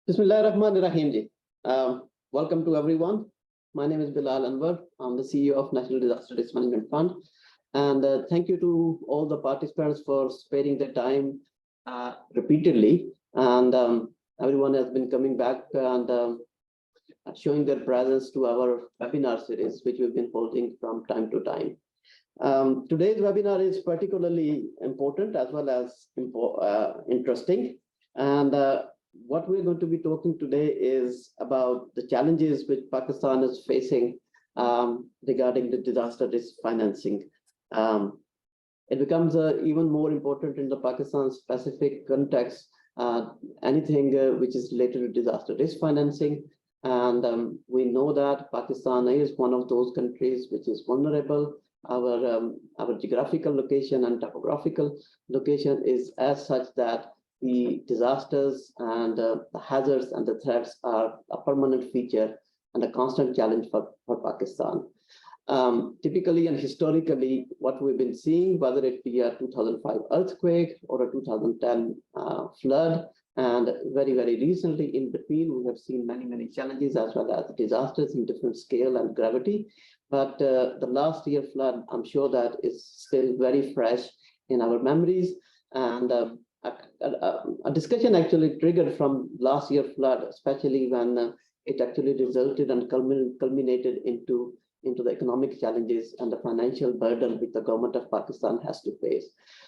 Bismillahirrahmanirrahim ji. Welcome to everyone. My name is Bilal Anwar. I'm the CEO of National Disaster Risk Management Fund. And thank you to all the participants for sparing their time repeatedly. And everyone has been coming back and showing their presence to our webinar series, which we've been holding from time to time. Today's webinar is particularly important as well as interesting. And what we're going to be talking today is about the challenges which Pakistan is facing regarding the disaster risk financing. It becomes even more important in the Pakistan specific context, anything which is related to disaster risk financing. And we know that Pakistan is one of those countries which is vulnerable. Our geographical location and topographical location is as such that the disasters and the hazards and the threats are a permanent feature and a constant challenge for Pakistan. Typically and historically, what we've been seeing, whether it be a 2005 earthquake or a 2010 flood, and very, very recently in between, we have seen many, many challenges as well as disasters in different scale and gravity. But the last year flood, I'm sure that is still very fresh in our memories. And a discussion actually triggered from last year flood, especially when it actually resulted and culminated into the economic challenges and the financial burden which the government of Pakistan has to face.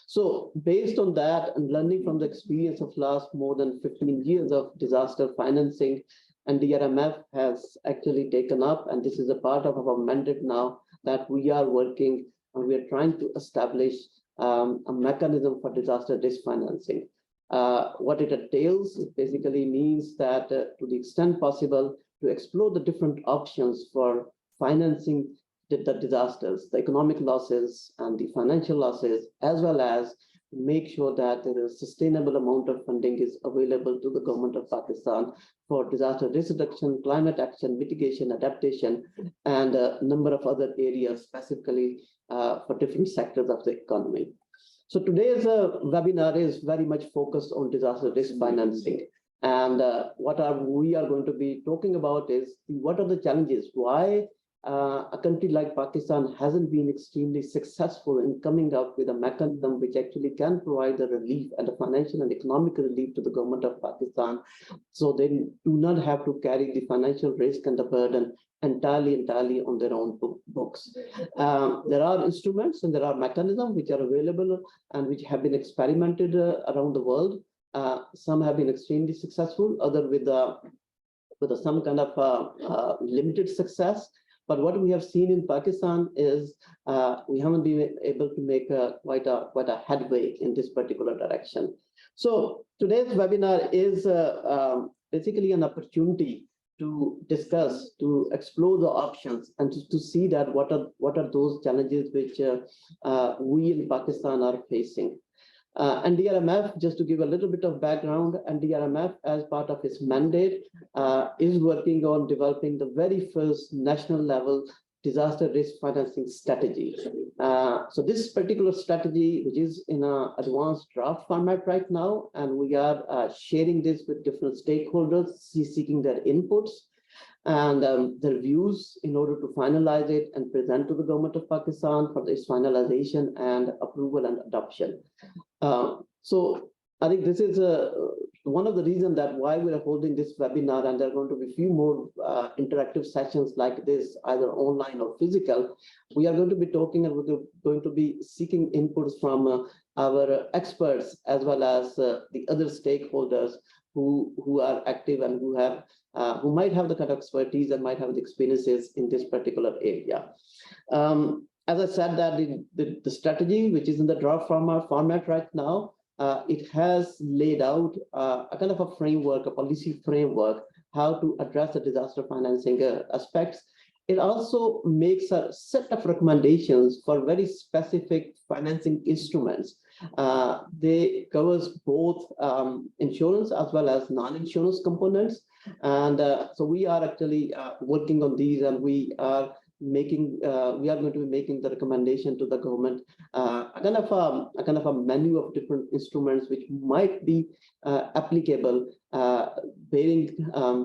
So based on that and learning from the experience of last more than 15 years of disaster financing, and DRMF has actually taken up, and this is a part of our mandate now, that we are working and we are trying to establish a mechanism for disaster risk financing. What it entails, it basically means that to the extent possible, to explore the different options for financing the disasters, the economic losses and the financial losses, as well as make sure that there is a sustainable amount of funding is available to the government of Pakistan for disaster risk reduction, climate action, mitigation, adaptation, and a number of other areas specifically for different sectors of the economy. So today's webinar is very much focused on disaster risk financing. And what we are going to be talking about is what are the challenges? Why a country like Pakistan hasn't been extremely successful in coming up with a mechanism which actually can provide the relief and the financial and economic relief to the government of Pakistan, so they do not have to carry the financial risk and the burden entirely on their own books. There are instruments and there are mechanisms which are available and which have been experimented around the world. Some have been extremely successful, other with some kind of limited success. But what we have seen in Pakistan is we haven't been able to make quite a headway in this particular direction. So today's webinar is basically an opportunity to discuss, to explore the options, and to see that what are those challenges which we in Pakistan are facing. And DRMF, just to give a little bit of background, and DRMF, as part of its mandate, is working on developing the very first national level disaster risk financing strategy. So this particular strategy, which is in an advanced draft format right now, and we are sharing this with different stakeholders, seeking their inputs and their views in order to finalize it and present to the government of Pakistan for its finalization and approval and adoption. So I think this is one of the reasons that why we are holding this webinar, and there are going to be a few more interactive sessions like this, either online or physical. We are going to be talking and we're going to be seeking inputs from our experts as well as the other stakeholders who are active and who might have the kind of expertise and might have the experiences in this particular area. As I said, that the strategy, which is in the draft format right now, it has laid out a kind of a framework, a policy framework, how to address the disaster financing aspects. It also makes a set of recommendations for very specific financing instruments. They covers both insurance as well as non-insurance components. And so we are actually working on these, and we are going to be making the recommendation to the government, a kind kind of a menu of different instruments which might be applicable, bearing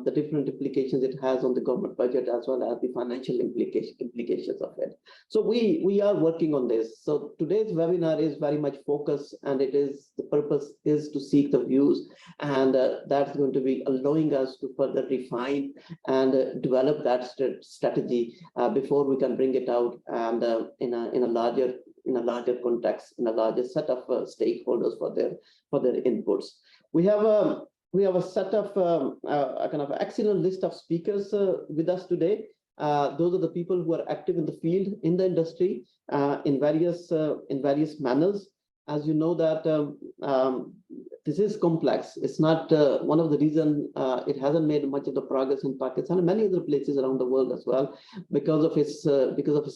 the different implications it has on the government budget as well as the financial implications of it. So we are working on this. So today's webinar is very much focused, and the purpose is to seek the views, and that's going to be allowing us to further refine and develop that strategy before we can bring it out and in a larger context, in a larger set of stakeholders for their inputs. We have a set of a kind of excellent list of speakers with us today. Those are the people who are active in the field, in the industry, in various manners. As you know that this is complex. It's not one of the reasons it hasn't made much of the progress in Pakistan and many other places around the world as well, because of its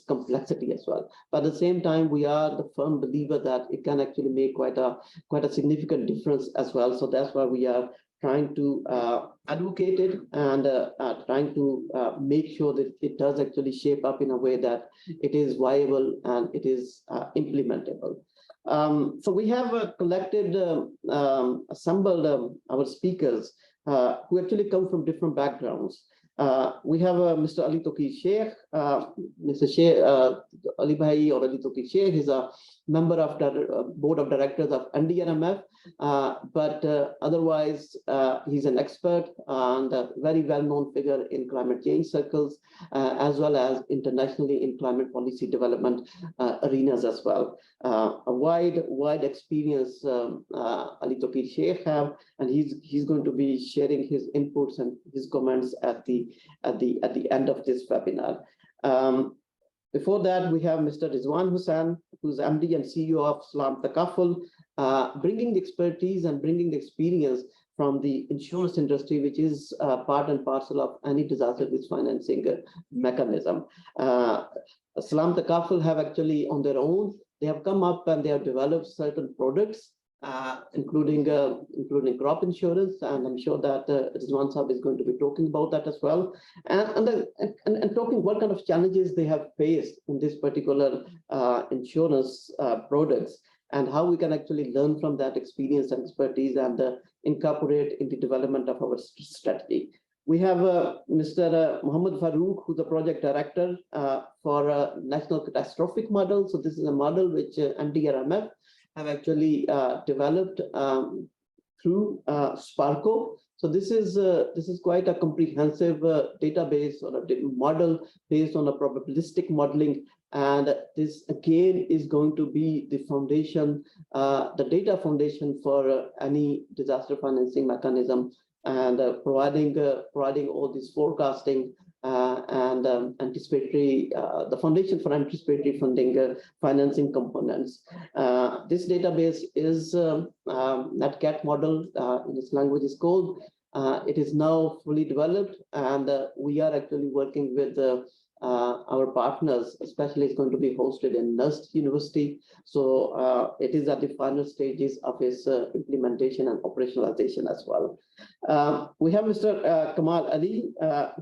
complexity as well. But at the same time, we are the firm believer that it can actually make quite a significant difference as well. So that's why we are trying to advocate it and trying to make sure that it does actually shape up in a way that it is viable and it is implementable. So we have collected, assembled our speakers who actually come from different backgrounds. We have Mr. Ali Touqeer Sheikh. Mr. Sheikh, Ali Bhai or Ali Touqeer Sheikh is a member of the board of directors of NDRMF, but otherwise he's an expert and a very well-known figure in climate change circles, as well as internationally in climate policy development arenas as well. A wide experience Ali Touqeer Sheikh have, and he's going to be sharing his inputs and his comments at the end of this webinar. Before that, we have Mr. Rizwan Hussain, who's MD and CEO of Salam Takaful, bringing the expertise and bringing the experience from the insurance industry, which is part and parcel of any disaster risk financing mechanism. Salam Takaful have actually on their own, they have come up and they have developed certain products, including crop insurance, and I'm sure that Rizwan Saab is going to be talking about that as well, and talking what kind of challenges they have faced in this particular insurance products, and how we can actually learn from that experience and expertise and incorporate in the development of our strategy. We have Mr. Muhammad Farooq, who's the project director for National Catastrophic Model. So this is a model which NDRMF have actually developed through Sparko. So this is quite a comprehensive database or a model based on a probabilistic modeling, and this again is going to be the foundation, the data foundation for any disaster financing mechanism, and providing all this forecasting and anticipatory, the foundation for anticipatory funding financing components. This database is NatCat model, in its language is called. It is now fully developed, and we are actually working with our partners, especially it's going to be hosted in NUST University. So it is at the final stages of its implementation and operationalization as well. We have Mr. Kamal Ali,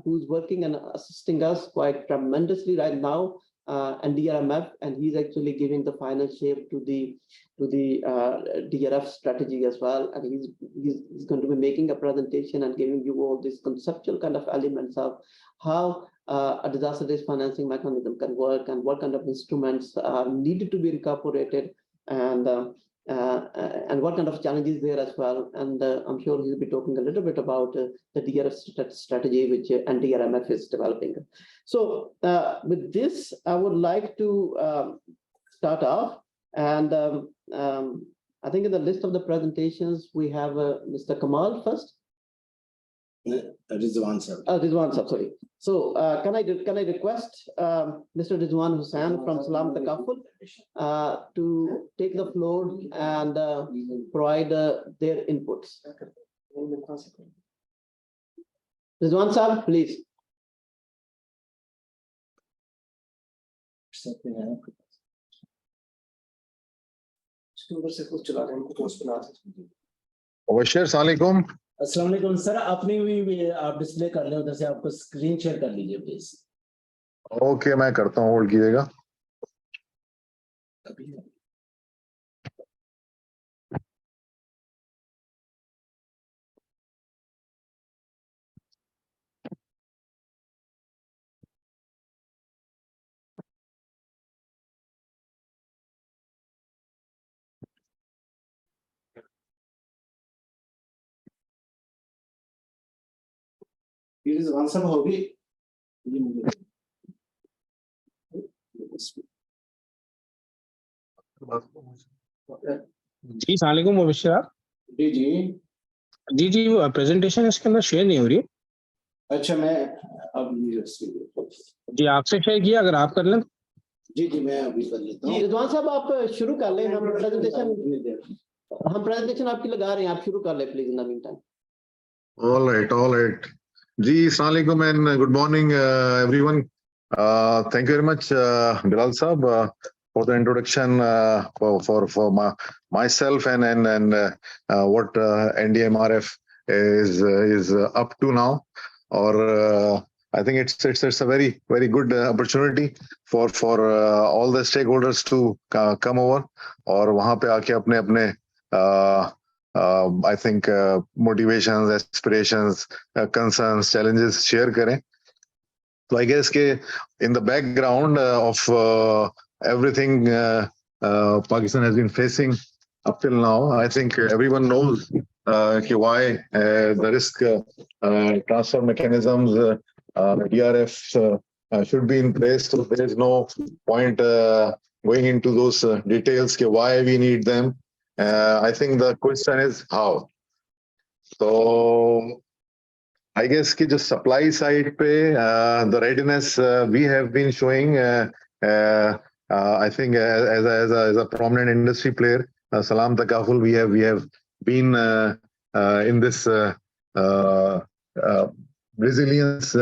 who's working and assisting us quite tremendously right now, NDRMF, and he's actually giving the final shape to the DRF strategy as well. And he's going to be making a presentation and giving you all these conceptual kind of elements of how a disaster risk financing mechanism can work and what kind of instruments are needed to be incorporated, and what kind of challenges there as well. And I'm sure he'll be talking a little bit about the DRF strategy which NDRMF is developing. So with this, I would like to start off. And I think in the list of the presentations, we have Mr. Kamal first. Rizwan Saab. Rizwan Saab, sorry. So can I request Mr. Rizwan Hussain from Salam Takaful to take the floor and provide their inputs. Rizwan Saab, please. Mubashir, Assalamualaikum. अस्सलाम वालेकुम sir, अपनी भी आप display कर लें, उधर से आपको स्क्रीन शेयर कर लीजिए प्लीज। ओके, मैं करता हूँ, होल्ड कीजिएगा। ये रिजवान साहब होगी ये मुझे जी सलामकुम मुबश्शिर। जी जी जी जी वो प्रेजेंटेशन इसके अंदर शेयर नहीं हो रही है। अच्छा मैं अब जी आपसे शेयर किया, अगर आप कर लें। जी जी मैं अभी कर लेता जी हूँ। रिजवान साहब आप शुरू कर लें, हम प्रेजेंटेशन आपकी लगा रहे हैं, आप शुरू कर लें please in the mean time. All right, all right. Ji, Assalamualaikum and good morning, everyone. Thank you very much, Bilal Saab, for the introduction for myself and what NDMRF is up to now. Or I think it's a very good opportunity for all the stakeholders to come over और वहाँ पे आके अपने I think motivations, aspirations, concerns, challenges share करें. So I guess के in the background of everything Pakistan has been facing up till now, I think everyone knows why the risk transfer mechanisms, DRF should be in place. So there is no point going into those details why we need them. I think the question is how. So I guess ki just supply side pe the readiness we have been showing. I think as a prominent industry player, Salam Takaful, we have been in this resilience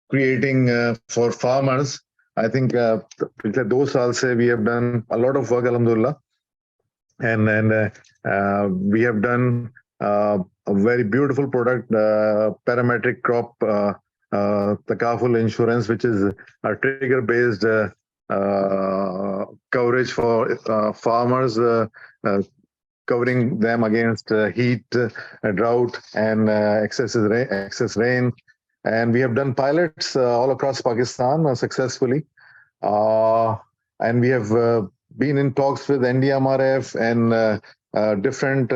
creating for farmers. I think पिछले 2 साल से we have done a lot of work, alhamdulillah, and we have done a very beautiful product, parametric crop takaful insurance, which is a trigger based coverage for farmers, covering them against heat, drought, and excess rain. And we have done pilots all across Pakistan successfully. And we have been in talks with NDMRF and different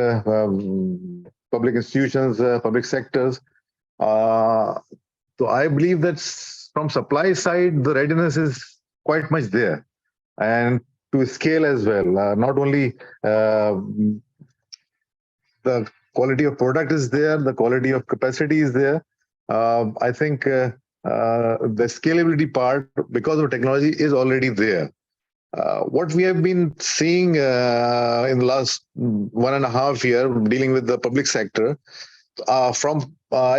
public institutions, public sectors. So I believe that from supply side, the readiness is quite much there, and to scale as well. Not only the quality of product is there, the quality of capacity is there. I think the scalability part, because of technology, is already there. What we have been seeing in the last 1.5 years dealing with the public sector, I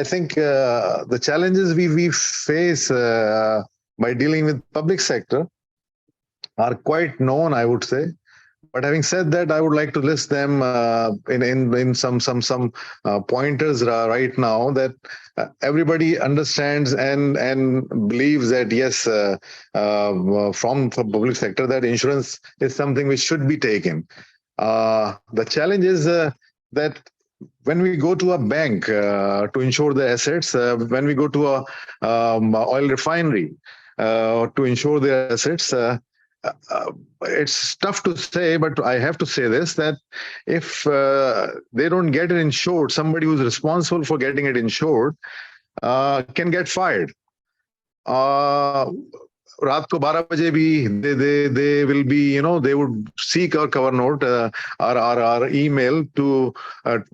think the challenges we face by dealing with public sector are quite known, I would say. But having said that, I would like to list them in some pointers right now that everybody understands and believes that yes, from public sector, that insurance is something which should be taken. The challenge is that when we go to a bank to insure the assets, when we go to a oil refinery to insure their assets, it's tough to say, but I have to say this, that if they don't get it insured, somebody who's responsible for getting it insured can get fired. रात को 12 बजे भी they will be, they would seek our cover note, our email to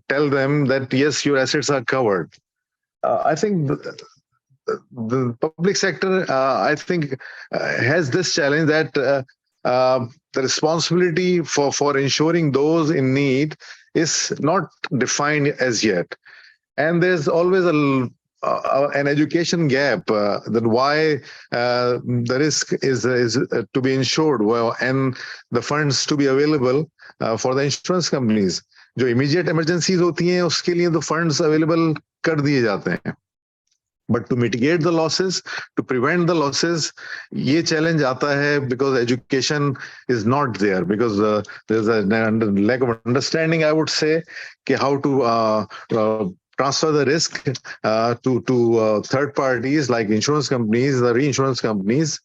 tell them that yes, your assets are covered. I think the public sector, I think, has this challenge that the responsibility for ensuring those in need is not defined as yet, and there's always an education gap that why the risk is to be insured well, and the funds to be available for the insurance companies. जो immediate emergencies होती हैं उसके लिए तो funds available कर दिए जाते हैं. But to mitigate the losses, to prevent the losses, ये challenge आता है because education is not there, because there's a lack of understanding, I would say, how to transfer the risk to third parties like insurance companies, the reinsurance companies,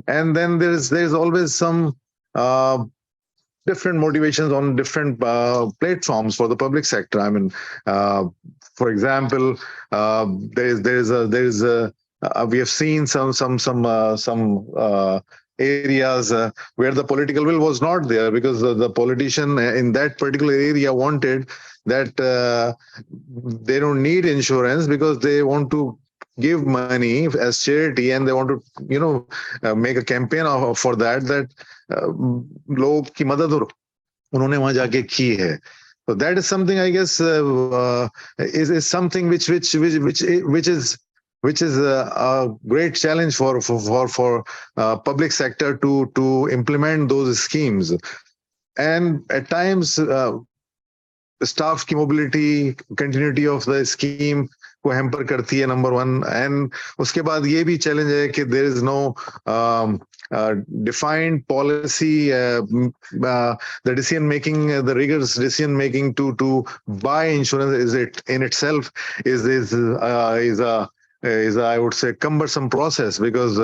and then there's always some different motivations on different platforms for the public sector. I mean, for example, we have seen some areas where the political will was not there because the politician in that particular area wanted that they don't need insurance because they want to give money as charity, and they want to make a campaign for that लोग की मदद उन्होंने वहां जाके की है. So that is something, I guess, is something which is a great challenge for public sector to implement those schemes. And at times, staff की mobility, continuity of the scheme को hamper करती है, number one. And उसके बाद ये भी challenge है कि there is no defined policy, the decision making, the rigorous decision making to buy insurance is it in itself is a I would say cumbersome process, because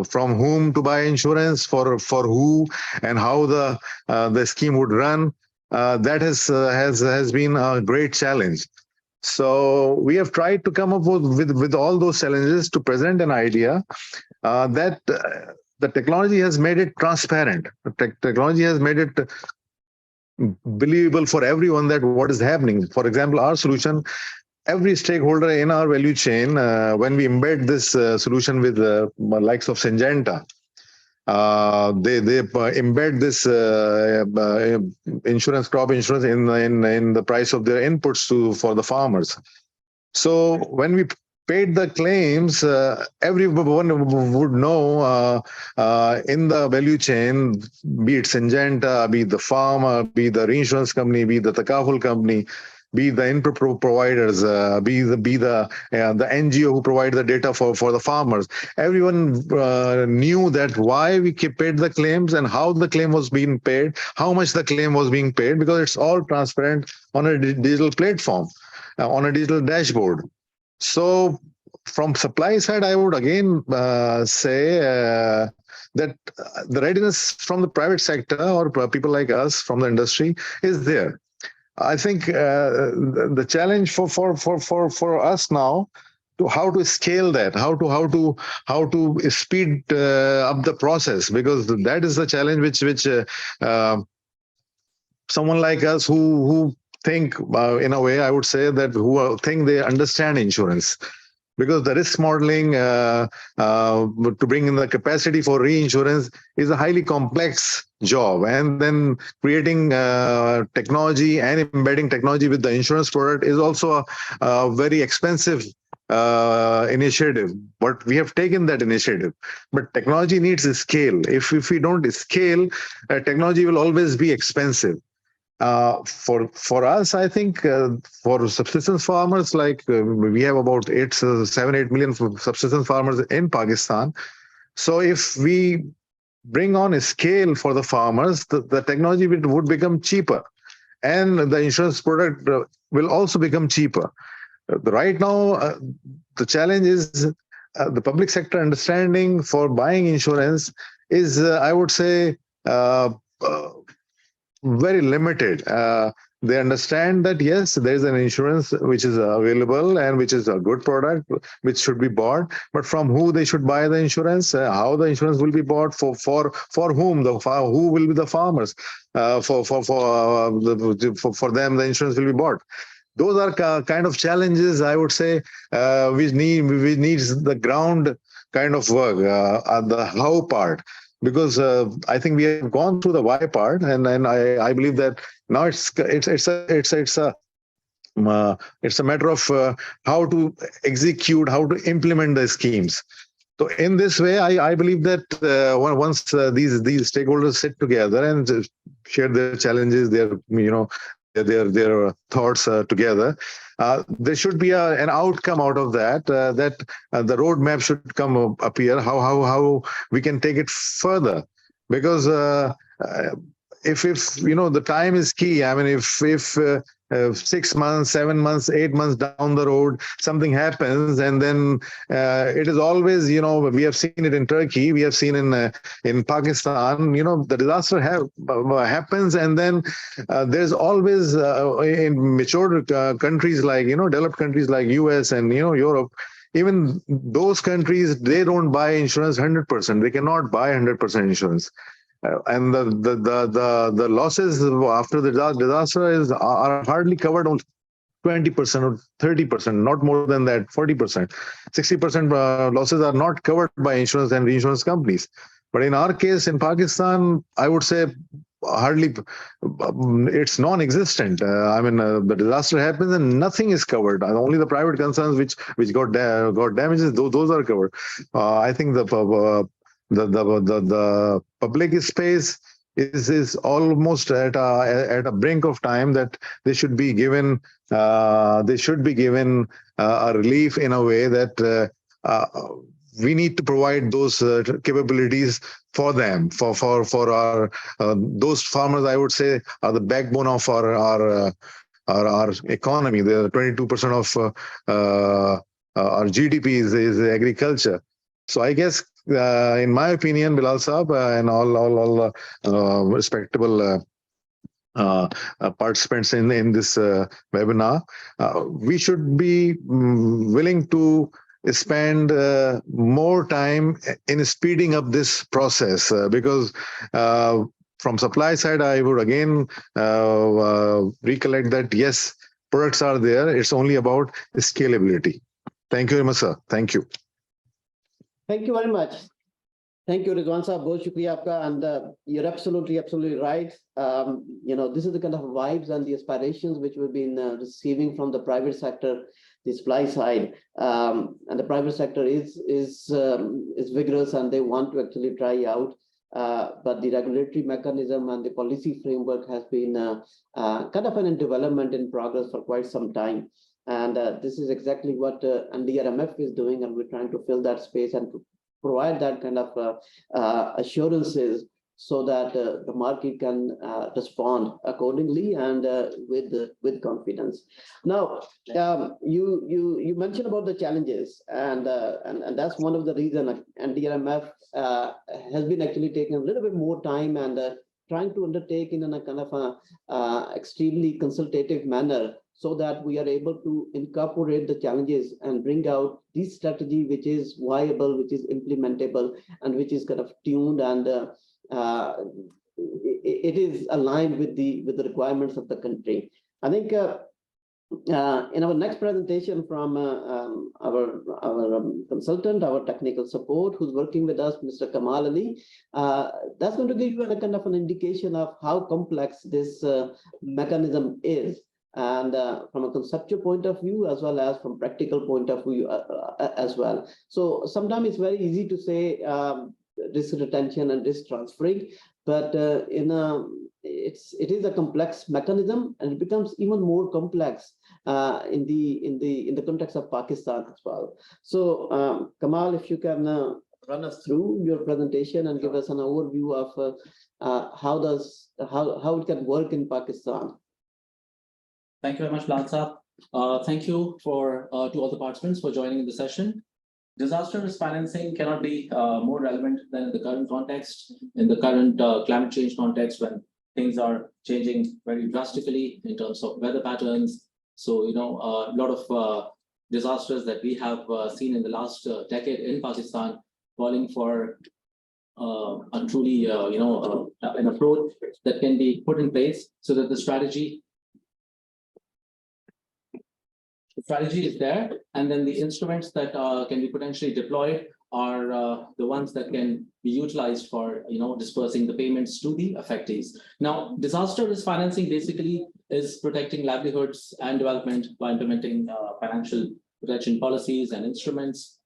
from whom to buy insurance, for who, and how the scheme would run, that has been a great challenge. So we have tried to come up with all those challenges to present an idea that the technology has made it transparent. Technology has made it believable for everyone that what is happening. For example, our solution, every stakeholder in our value chain, when we embed this solution with the likes of Syngenta, they embed this insurance, crop insurance, in the price of their inputs for the farmers. So when we paid the claims, everyone would know in the value chain, be it Syngenta, be it the farmer, be it the reinsurance company, be it the Takaful company, be the input providers, be the NGO who provide the data for the farmers. Everyone knew that why we paid the claims and how the claim was being paid, how much the claim was being paid, because it's all transparent on a digital platform, on a digital dashboard. So from supply side, I would again say that the readiness from the private sector or people like us from the industry is there. I think the challenge for us now to how to scale that, how to speed up the process, because that is the challenge which someone like us who think in a way, I would say that who think they understand insurance. Because the risk modeling to bring in the capacity for reinsurance is a highly complex job, and then creating technology and embedding technology with the insurance product is also a very expensive initiative. But we have taken that initiative. But technology needs a scale. If we don't scale, technology will always be expensive. For us, I think for subsistence farmers, like we have about 7-8 million subsistence farmers in Pakistan. So if we bring on a scale for the farmers, the technology would become cheaper, and the insurance product will also become cheaper. Right now, the challenge is the public sector understanding for buying insurance is, I would say, very limited. They understand that yes, there is an insurance which is available and which is a good product which should be bought, but from who they should buy the insurance, how the insurance will be bought, for whom, who will be the farmers, for them the insurance will be bought. Those are kind of challenges, I would say, which needs the ground kind of work, the how part. Because I think we have gone through the why part, and I believe that now it's a matter of how to execute, how to implement the schemes. So in this way, I believe that once these stakeholders sit together and share their challenges, their thoughts together, there should be an outcome out of that. That the roadmap should appear. How we can take it further, because if the time is key. I mean, if 6 months, 7 months, 8 months down the road, something happens, and then it is always, we have seen it in Turkey, we have seen in Pakistan, the disaster happens, and then there's always in mature countries like, developed countries like US and, Europe, even those countries, they don't buy insurance 100%. They cannot buy 100% insurance. And the losses after the disaster are hardly covered on 20% or 30%, not more than that, 40%. 60% losses are not covered by insurance and reinsurance companies. But in our case, in Pakistan, I would say hardly, it's non-existent. The disaster happens and nothing is covered. Only the private concerns which got damages, those are covered. I think the public space is almost at a brink of time that they should be given a relief in a way that we need to provide those capabilities for them, for our those farmers. I would say are the backbone of our economy. The 22% of our GDP is agriculture. So I guess, in my opinion, Bilal Saab and all respectable participants in this webinar, we should be willing to spend more time in speeding up this process, because from supply side, I would again recollect that yes, products are there. It's only about scalability. Thank you very much, sir. Thank you. Thank you very much. Thank you, Ridwan Saab. Bahut shukriya aapka. And you're absolutely right. This is the kind of vibes and the aspirations which we've been receiving from the private sector, the supply side. And the private sector is vigorous and they want to actually try out. But the regulatory mechanism and the policy framework has been kind of in development in progress for quite some time. And this is exactly what NDRMF is doing, and we're trying to fill that space and to provide that kind of assurances so that the market can respond accordingly and with confidence. Now, you mentioned about the challenges, and that's one of the reasons NDRMF has been actually taking a little bit more time and trying to undertake in a kind of extremely consultative manner, so that we are able to incorporate the challenges and bring out this strategy which is viable, which is implementable, and which is kind of tuned and it is aligned with the requirements of the country. I think in our next presentation from our consultant, our technical support, who's working with us, Mr. Kamal Ali, that's going to give you a kind of an indication of how complex this mechanism is. And from a conceptual point of view, as well as from practical point of view as well. So sometimes it's very easy to say risk retention and risk transferring, but it is a complex mechanism, and it becomes even more complex in the context of Pakistan as well. So Kamal, if you can run us through your presentation and give us an overview of how it can work in Pakistan. Thank you very much, Bilal Saab. Thank you to all the participants for joining in the session. Disaster risk financing cannot be more relevant than in the current context, in the current climate change context, when things are changing very drastically in terms of weather patterns. So, a lot of disasters that we have seen in the last decade in Pakistan, calling for a truly, an approach that can be put in place so that the strategy is there, and then the instruments that can be potentially deployed are the ones that can be utilized for dispersing the payments to the affectees. Now, disaster risk financing basically is protecting livelihoods and development by implementing financial protection policies and instruments.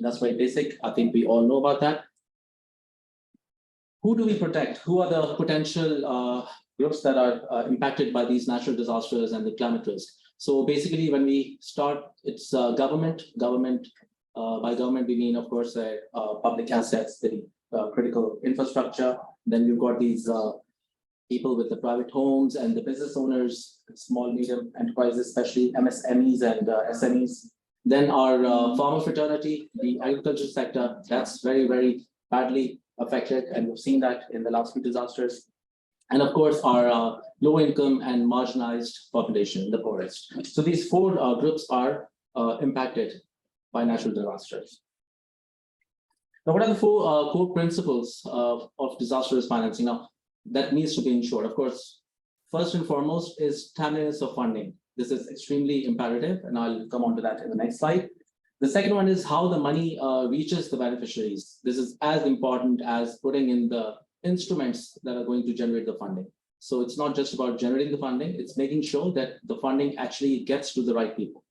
That's very basic. I think we all know about that. Who do we protect? Who are the potential groups that are impacted by these natural disasters and the climate risk? So basically, when we start, it's government. By government, we mean, of course, public assets, the critical infrastructure. Then you've got these people with the private homes and the business owners, small, medium enterprises, especially MSMEs and SMEs. Then our farmer fraternity, the agriculture sector, that's very, very badly affected. And we've seen that in the last few disasters. And of course, our low income and marginalized population, the poorest. So these four groups are impacted by natural disasters. Now, what are the four core principles of disaster risk financing? Now, that needs to be ensured. Of course, first and foremost is timeliness of funding. This is extremely imperative, and I'll come on to that in the next slide. The second one is how the money reaches the beneficiaries. This is as important as putting in the instruments that are going to generate the funding. So it's not just about generating the funding, it's making sure that the funding actually gets to the right people.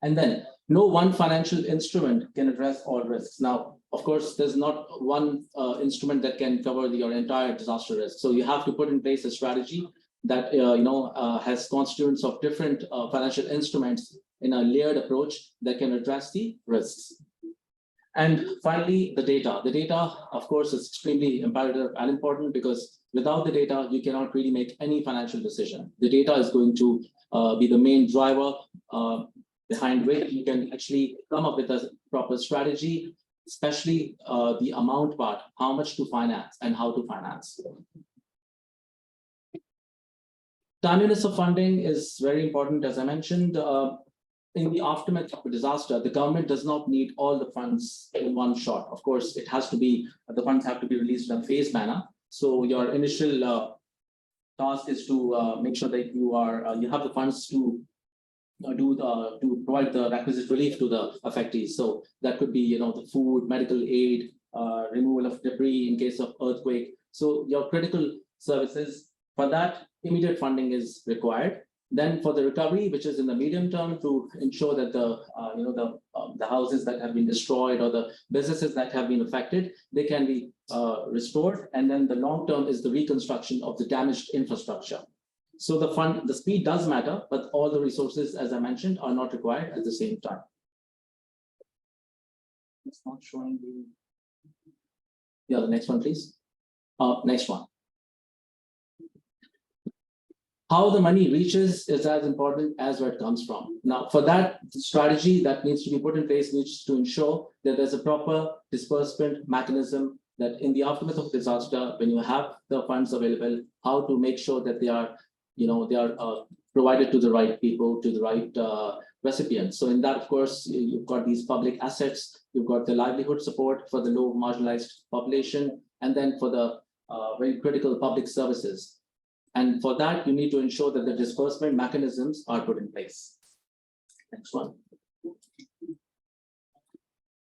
And then no one financial instrument can address all risks. Now, of course, there's not one instrument that can cover your entire disaster risk. So you have to put in place a strategy that has constituents of different financial instruments in a layered approach that can address the risks. And finally, the data. The data, of course, is extremely imperative and important because without the data, you cannot really make any financial decision. The data is going to be the main driver behind which you can actually come up with a proper strategy, especially the amount part, how much to finance and how to finance. Timeliness of funding is very important, as I mentioned. In the aftermath of a disaster, the government does not need all the funds in one shot. Of course, it has to be, the funds have to be released in a phased manner. So your initial task is to make sure that you have the funds to provide the requisite relief to the affectees. So that could be, the food, medical aid, removal of debris in case of earthquake. So your critical services, for that, immediate funding is required. Then for the recovery, which is in the medium term, to ensure that the houses that have been destroyed or the businesses that have been affected, they can be restored. And then the long term is the reconstruction of the damaged infrastructure. So the speed does matter, but all the resources, as I mentioned, are not required at the same time. It's not showing the next one, please. Next one. How the money reaches is as important as where it comes from. Now, for that, the strategy that needs to be put in place needs to ensure that there's a proper disbursement mechanism, that in the aftermath of disaster, when you have the funds available, how to make sure that they are provided to the right people, to the right recipients. So in that, of course, you've got these public assets, you've got the livelihood support for the low marginalized population, and then for the very critical public services. And for that, you need to ensure that the disbursement mechanisms are put in place. Next one.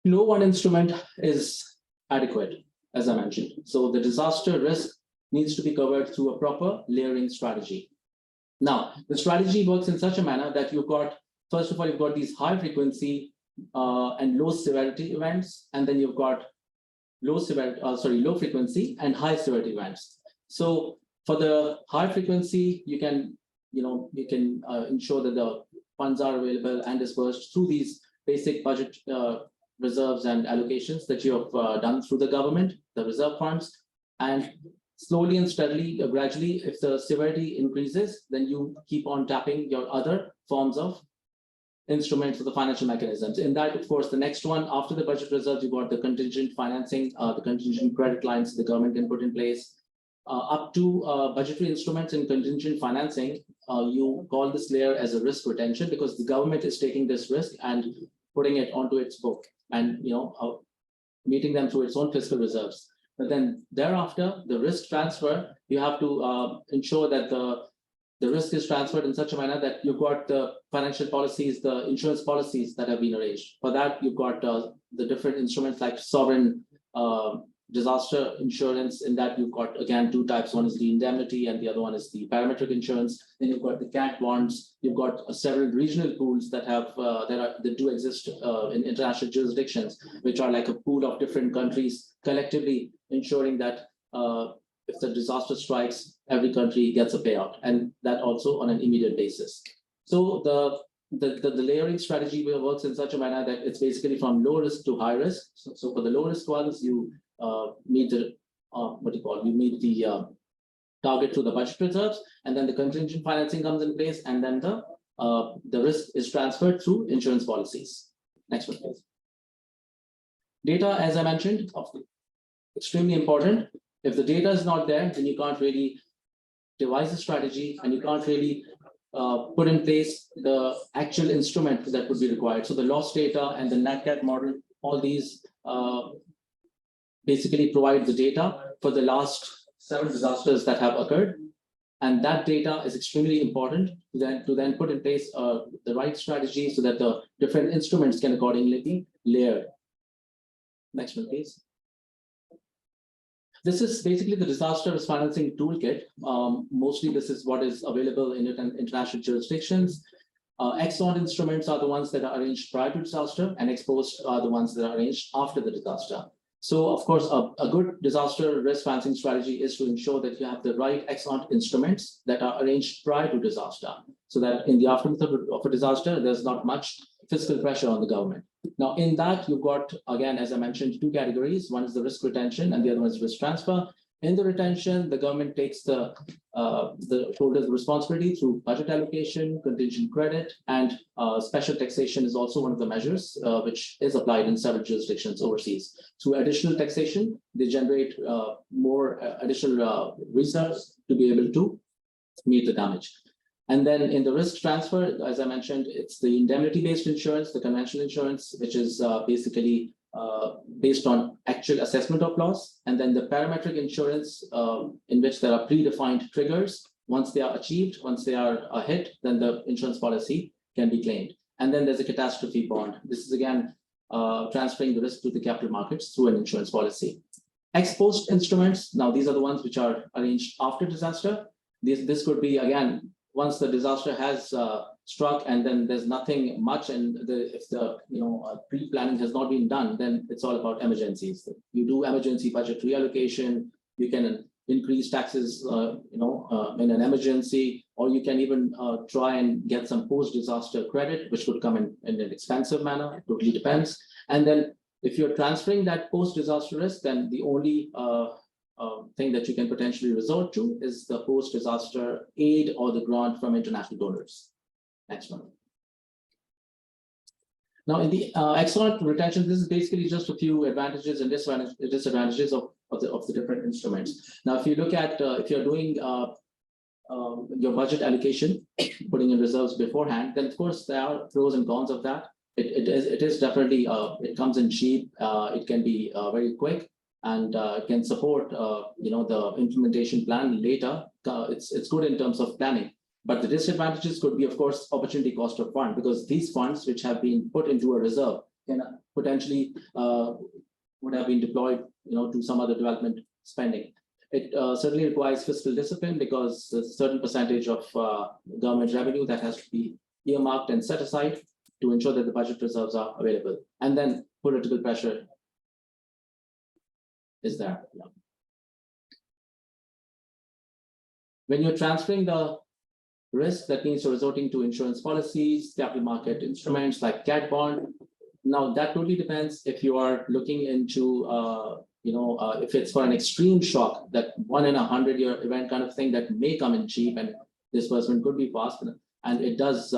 No one instrument is adequate, as I mentioned. So the disaster risk needs to be covered through a proper layering strategy. Now, the strategy works in such a manner that first of all, you've got these high frequency and low severity events, and then you've got low frequency and high severity events. So for the high frequency, you can ensure that the funds are available and dispersed through these basic budget reserves and allocations that you have done through the government, the reserve funds, and slowly and steadily, gradually, if the severity increases, then you keep on tapping your other forms of instruments for the financial mechanisms. In that, of course, the next one after the budget reserves, you've got the contingent financing, the contingent credit lines the government can put in place. Up to budgetary instruments in contingent financing, you call this layer as a risk retention because the government is taking this risk and putting it onto its book and meeting them through its own fiscal reserves. But then thereafter, the risk transfer, you have to ensure that the risk is transferred in such a manner that you've got the financial policies, the insurance policies that have been arranged. For that, you've got the different instruments like sovereign disaster insurance. In that, you've got, again, two types. One is the indemnity and the other one is the parametric insurance. Then you've got the CAT bonds. You've got several regional pools that do exist in international jurisdictions, which are like a pool of different countries collectively ensuring that if the disaster strikes, every country gets a payout, and that also on an immediate basis. So the layering strategy works in such a manner that it's basically from low risk to high risk. So for the low risk ones, you meet the target through the budget reserves, and then the contingent financing comes in place, and then the risk is transferred through insurance policies. Next one, please. Data, as I mentioned, extremely important. If the data is not there, then you can't really devise a strategy, and you can't really put in place the actual instrument that would be required. So the loss data and the NatCat model, all these basically provide the data for the last 7 disasters that have occurred. And that data is extremely important to then put in place the right strategy so that the different instruments can accordingly be layered. Next one, please. This is basically the disaster risk financing toolkit. Mostly this is what is available in international jurisdictions. Ex-ante instruments are the ones that are arranged prior to disaster, and ex-post are the ones that are arranged after the disaster. So of course, a good disaster risk financing strategy is to ensure that you have the right ex-ante instruments that are arranged prior to disaster, so that in the aftermath of a disaster, there's not much fiscal pressure on the government. Now, in that, you've got, again, as I mentioned, 2 categories. One is the risk retention, and the other one is risk transfer. In the retention, the government takes the shoulders the responsibility through budget allocation, contingent credit, and special taxation is also one of the measures which is applied in several jurisdictions overseas. Through additional taxation, they generate more additional reserves to be able to meet the damage. And then in the risk transfer, as I mentioned, it's the indemnity-based insurance, the conventional insurance, which is basically based on actual assessment of loss, and then the parametric insurance in which there are predefined triggers. Once they are achieved, once they are a hit, then the insurance policy can be claimed. And then there's a catastrophe bond. This is again transferring the risk to the capital markets through an insurance policy. Ex-post instruments, now these are the ones which are arranged after disaster. This could be, again, once the disaster has struck and then there's nothing much, and if the pre-planning has not been done, then it's all about emergencies. You do emergency budget reallocation, you can increase taxes in an emergency, or you can even try and get some post-disaster credit, which would come in an expensive manner. It totally depends. And then if you're transferring that post-disaster risk, then the only thing that you can potentially resort to is the post-disaster aid or the grant from international donors. Next one. Now, in the excellent retention, this is basically just a few advantages and disadvantages of the different instruments. Now, if you look at if you're doing your budget allocation, putting in reserves beforehand, then of course there are pros and cons of that. It is definitely it comes in cheap. It can be very quick, and can support the implementation plan later. It's good in terms of planning. But the disadvantages could be, of course, opportunity cost of fund, because these funds which have been put into a reserve can potentially would have been deployed to some other development spending. It certainly requires fiscal discipline, because there's a certain percentage of government revenue that has to be earmarked and set aside to ensure that the budget reserves are available. And then political pressure is there. Yeah. When you're transferring the risk, that means you're resorting to insurance policies, capital market instruments like cat bond. Now that totally depends if you are looking into if it's for an extreme shock, that 1 in a 100-year event kind of thing that may come in cheap, and disbursement could be fast, and it does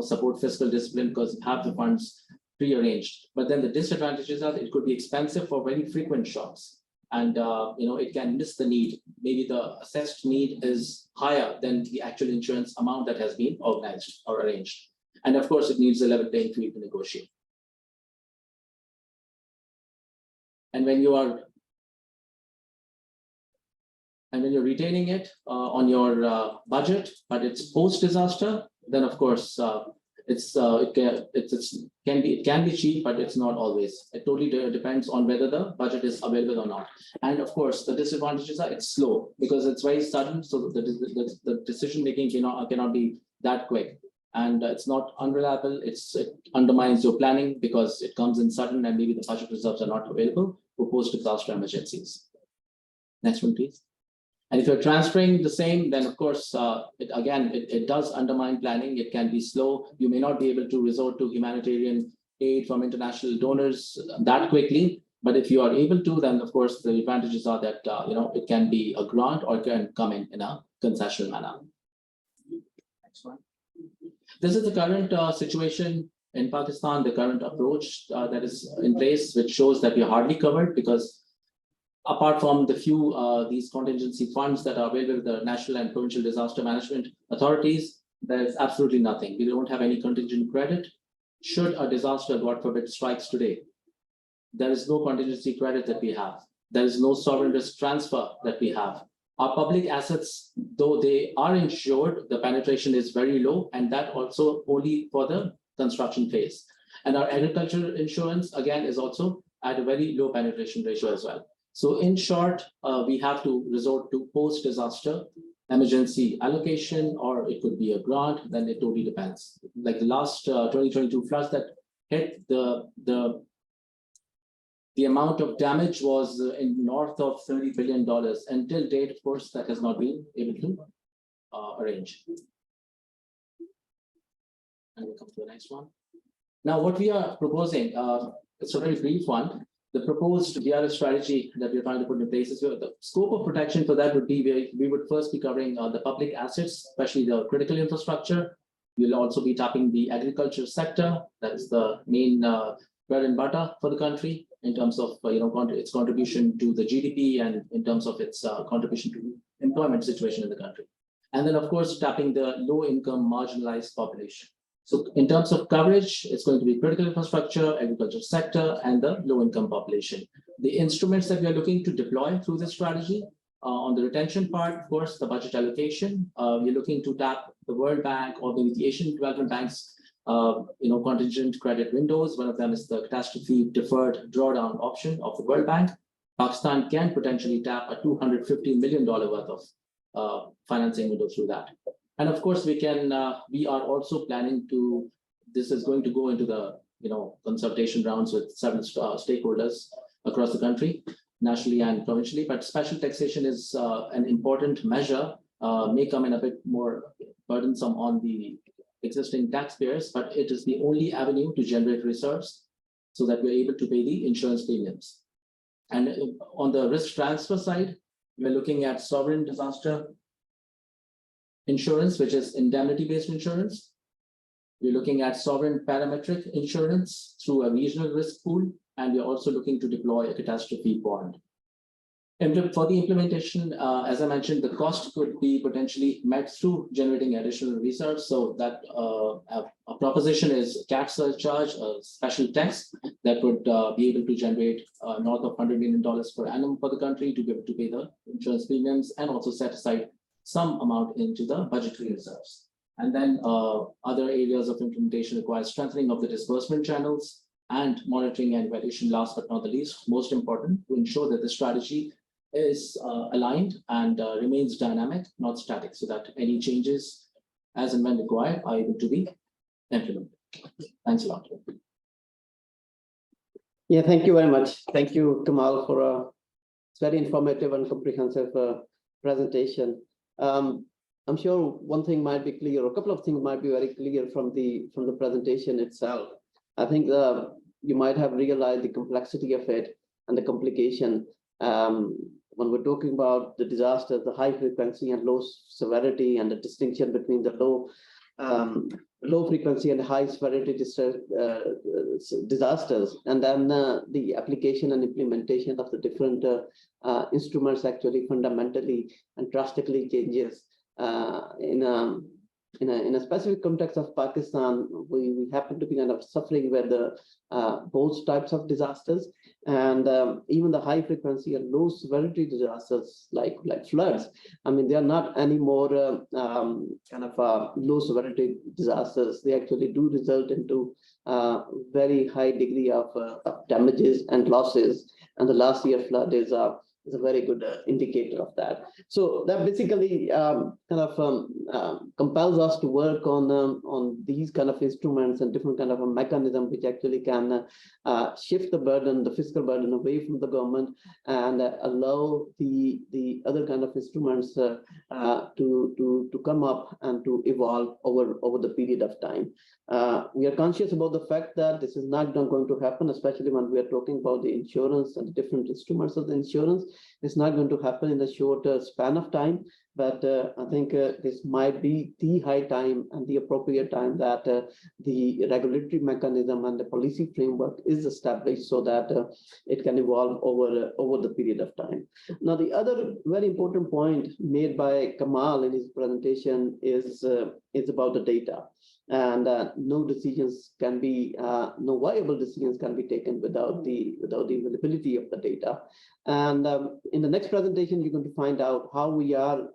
support fiscal discipline because you have the funds prearranged. But then the disadvantages are that it could be expensive for very frequent shocks, and it can miss the need. Maybe the assessed need is higher than the actual insurance amount that has been organized or arranged, and of course it needs a level playing field to negotiate. And when you're retaining it on your budget, but it's post-disaster, then of course it can be cheap, but it's not always. It totally depends on whether the budget is available or not. And of course, the disadvantages are it's slow because it's very sudden, so the decision making cannot be that quick. And it's not unreliable. It undermines your planning because it comes in sudden, and maybe the budget reserves are not available for post-disaster emergencies. Next one, please. And if you're transferring the same, then of course, it does undermine planning. It can be slow. You may not be able to resort to humanitarian aid from international donors that quickly. But if you are able to, then of course the advantages are that it can be a grant or it can come in a concessional manner. Next one. This is the current situation in Pakistan, the current approach that is in place, which shows that we are hardly covered because apart from the few these contingency funds that are available with the national and provincial disaster management authorities, there is absolutely nothing. We don't have any contingent credit. Should a disaster, God forbid, strikes today, there is no contingency credit that we have. There is no sovereign risk transfer that we have. Our public assets, though they are insured, the penetration is very low, and that also only for the construction phase. And our agricultural insurance, again, is also at a very low penetration ratio as well. So in short, we have to resort to post-disaster emergency allocation, or it could be a grant, then it totally depends. Like the last 2022 floods that hit, the amount of damage was in north of $30 billion. Until date, of course, that has not been able to arrange. And we'll come to the next one. Now, what we are proposing, it's a very brief one. The proposed DRS strategy that we're trying to put in place is the scope of protection for that would be we would first be covering the public assets, especially the critical infrastructure. We'll also be tapping the agriculture sector. That is the main bread and butter for the country in terms of its contribution to the GDP and in terms of its contribution to the employment situation in the country. And then, of course, tapping the low-income marginalized population. So in terms of coverage, it's going to be critical infrastructure, agriculture sector, and the low-income population. The instruments that we are looking to deploy through this strategy, on the retention part, of course, the budget allocation, we're looking to tap the World Bank or maybe the Asian Development Bank's contingent credit windows. One of them is the catastrophe deferred drawdown option of the World Bank. Pakistan can potentially tap a $250 million worth of financing window through that. And of course, we are also planning to, this is going to go into the consultation rounds with several stakeholders across the country, nationally and provincially, but special taxation is an important measure, may come in a bit more burdensome on the existing taxpayers, but it is the only avenue to generate reserves so that we're able to pay the insurance premiums. And on the risk transfer side, we're looking at sovereign disaster insurance, which is indemnity-based insurance. We're looking at sovereign parametric insurance through a regional risk pool, and we're also looking to deploy a catastrophe bond. And for the implementation, as I mentioned, the cost could be potentially met through generating additional reserves. So that a proposition is CAT surcharge, a special tax that would be able to generate north of $100 million per annum for the country to be able to pay the insurance premiums and also set aside some amount into the budgetary reserves. And then other areas of implementation require strengthening of the disbursement channels and monitoring and evaluation, last but not the least, most important, to ensure that the strategy is aligned and remains dynamic, not static, so that any changes as and when required are able to be implemented. Thanks a lot. Yeah, thank you very much. Thank you, Kamal, for a very informative and comprehensive presentation. I'm sure one thing might be clear, or a couple of things might be very clear from the presentation itself. I think you might have realized the complexity of it and the complication. When we're talking about the disasters, the high frequency and low severity, and the distinction between the low frequency and high severity disasters, and then the application and implementation of the different instruments actually fundamentally and drastically changes. In a specific context of Pakistan, we happen to be kind of suffering with both types of disasters, and even the high frequency and low severity disasters like floods. I mean, they are not anymore low severity disasters. They actually do result into very high degree of damages and losses. And the last year flood is is a very good indicator of that. So that basically compels us to work on these kind of instruments and different kind of a mechanism which actually can shift the burden, the fiscal burden away from the government and allow the other kind of instruments to come up and to evolve over the period of time. We are conscious about the fact that this is not going to happen, especially when we are talking about the insurance and the different instruments of the insurance. It's not going to happen in a shorter span of time, but I think this might be the high time and the appropriate time that the regulatory mechanism and the policy framework is established so that it can evolve over the period of time. Now, the other very important point made by Kamal in his presentation is about the data. And no viable decisions can be taken without the availability of the data. And in the next presentation, you're going to find out how we are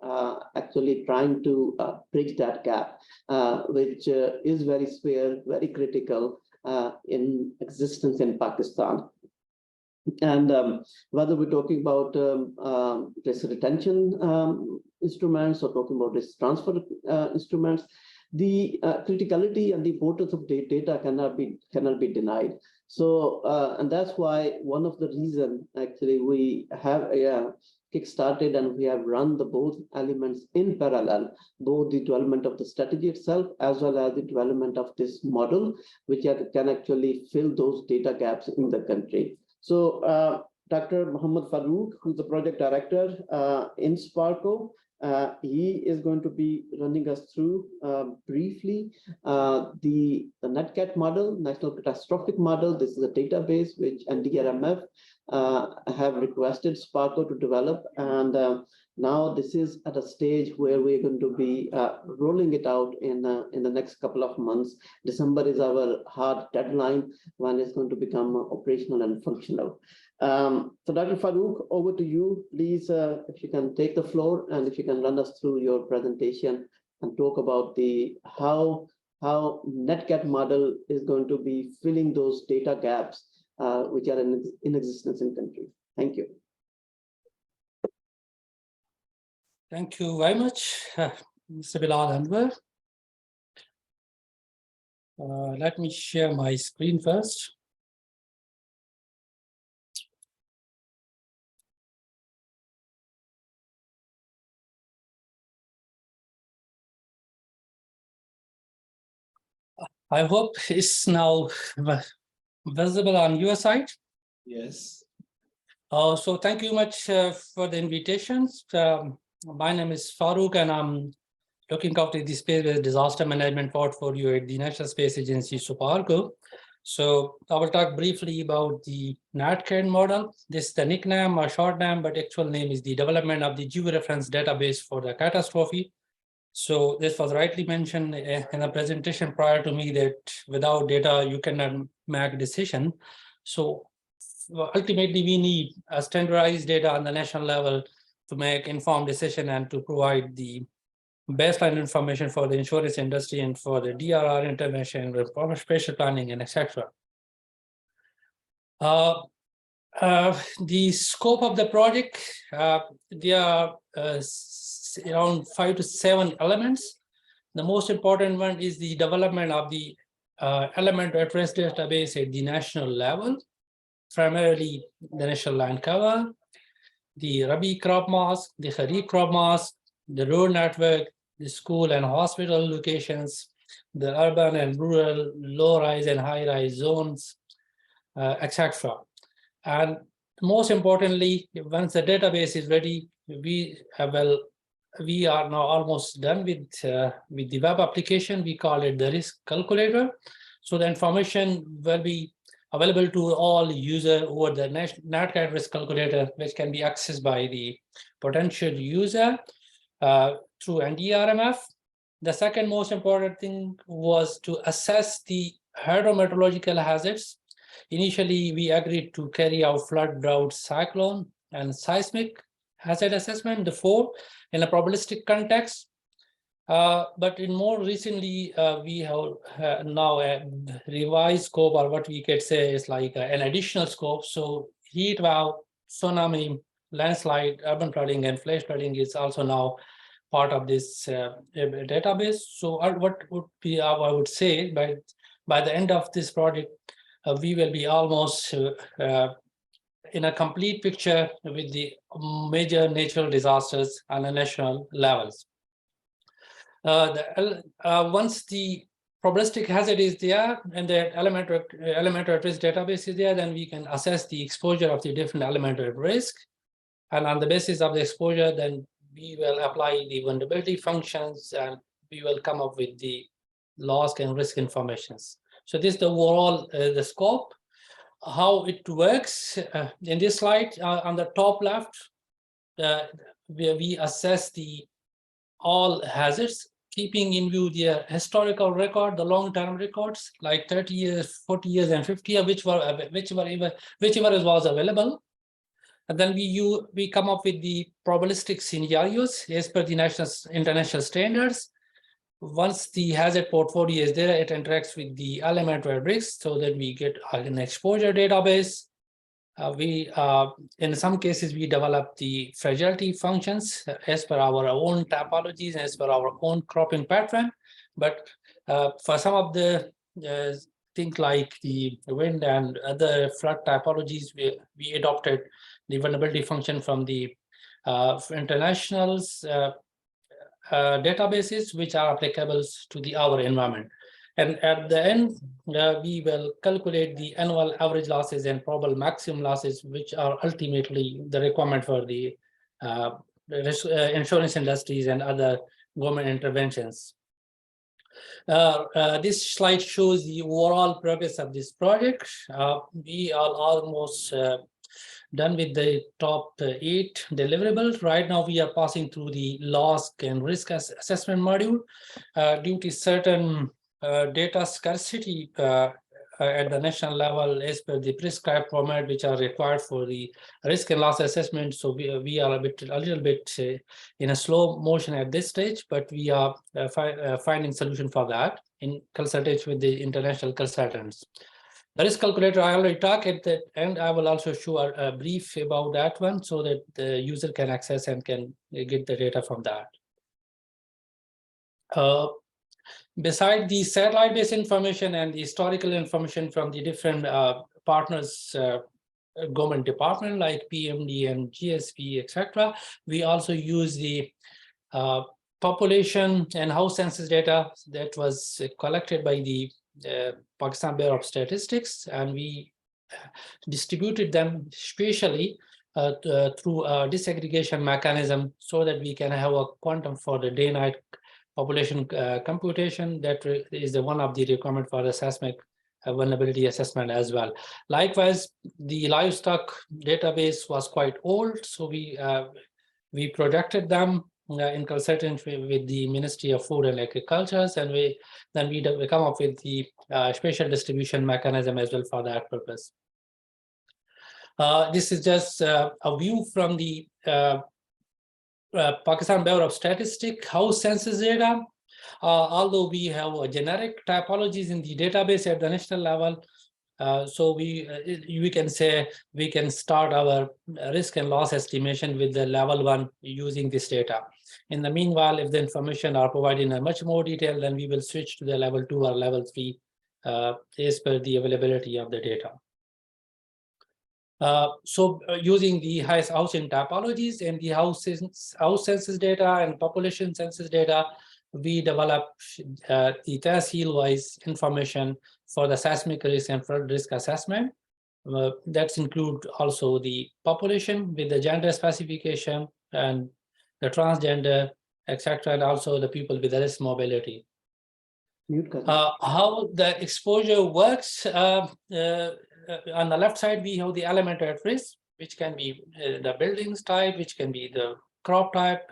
actually trying to bridge that gap, which is very spare, very critical in existence in Pakistan. And whether we're talking about risk retention instruments or talking about risk transfer instruments, the criticality and the importance of data cannot be denied. So, and that's why one of the reasons actually we have kick-started and we have run the both elements in parallel, both the development of the strategy itself as well as the development of this model, which can actually fill those data gaps in the country. So, Dr. Muhammad Farooq, who's the project director in SPARCO, he is going to be running us through briefly the NatCat model, National Catastrophic Model. This is a database which NDRMF have requested SPARCO to develop. And now this is at a stage where we're going to be rolling it out in the next couple of months. December is our hard deadline when it's going to become operational and functional. So Dr. Farooq, over to you, please, if you can take the floor and if you can run us through your presentation and talk about how NatCat model is going to be filling those data gaps which are in existence in country. Thank you. Thank you very much, Mr. Bilal Anwar. Let me share my screen first. I hope it's now visible on your side. Yes. So thank you much for the invitations. My name is Farooq and I'm looking after the space-based disaster management portfolio at the National Space Agency, SPARCO. So I will talk briefly about the NatCat model. This is the nickname or short name, but actual name is the development of the georeference database for the catastrophe. So this was rightly mentioned in a presentation prior to me that without data, you cannot make a decision. So ultimately, we need a standardized data on the national level to make informed decision and to provide the baseline information for the insurance industry and for the DRR intervention, spatial planning, and etc. The scope of the project, there are around 5 to 7 elements. The most important one is the development of the element address database at the national level, primarily the national land cover, the Rabi crop mask, the Kharif crop mask, the road network, the school and hospital locations, the urban and rural low-rise and high-rise zones, etc. And most importantly, once the database is ready, we are now almost done with the web application. We call it the risk calculator. So the information will be available to all users over the NatCat risk calculator, which can be accessed by the potential user through NDRMF. The second most important thing was to assess the hydrometeorological hazards. Initially, we agreed to carry out flood, drought, cyclone, and seismic hazard assessment, the 4, in a probabilistic context. But in more recently, we have now a revised scope, or what we could say is like an additional scope. So heat wave, tsunami, landslide, urban flooding, and flash flooding is also now part of this database. So what would be, I would say, by the end of this project, we will be almost in a complete picture with the major natural disasters on a national levels. Once the probabilistic hazard is there and the elemental at risk database is there, then we can assess the exposure of the different elemental at risk. And on the basis of the exposure, then we will apply the vulnerability functions and we will come up with the loss and risk informations. So this is the overall the scope. How it works in this slide on the top left, where we assess the all hazards, keeping in view their historical record, the long-term records, like 30 years, 40 years, and 50 years, whichever was available. And then we come up with the probabilistic scenarios as per the national international standards. Once the hazard portfolio is there, it interacts with the elemental at risk so that we get an exposure database. In some cases, we develop the fragility functions as per our own typologies, as per our own cropping pattern. But for some of the things like the wind and other flood typologies, we adopted the vulnerability function from the internationals databases, which are applicable to our environment. And at the end, we will calculate the annual average losses and probable maximum losses, which are ultimately the requirement for the insurance industries and other government interventions. This slide shows the overall progress of this project. We are almost done with the top 8 deliverables. Right now, we are passing through the loss and risk assessment module due to certain data scarcity at the national level as per the prescribed format, which are required for the risk and loss assessment. So we are a little bit in a slow motion at this stage, but we are finding solution for that in consultation with the international consultants. The risk calculator I already talked at the end. I will also show a brief about that one so that the user can access and can get the data from that. Beside the satellite-based information and the historical information from the different partners, government department like PMD and GSP, etc., we also use the population and house census data that was collected by the Pakistan Bureau of Statistics, and we distributed them spatially through a disaggregation mechanism so that we can have a quantum for the day-night population computation. That is the one of the requirement for the seismic vulnerability assessment as well. Likewise, the livestock database was quite old, so we projected them in consultation with the Ministry of Food and Agriculture, and we come up with the spatial distribution mechanism as well for that purpose. This is just a view from the Pakistan Bureau of Statistics house census data. Although we have generic typologies in the database at the national level, so we can say we can start our risk and loss estimation with the level 1 using this data. In the meanwhile, if the information are provided in a much more detail, then we will switch to the level 2 or level 3 as per the availability of the data. Using the housing typologies and the house census data and population census data, we develop the tehsil-wise information for the seismic risk and flood risk assessment. That's include also the population with the gender specification and the transgender, etc., and also the people with the risk mobility. How the exposure works, on the left side, we have the element at risk, which can be the buildings type, which can be the crop type.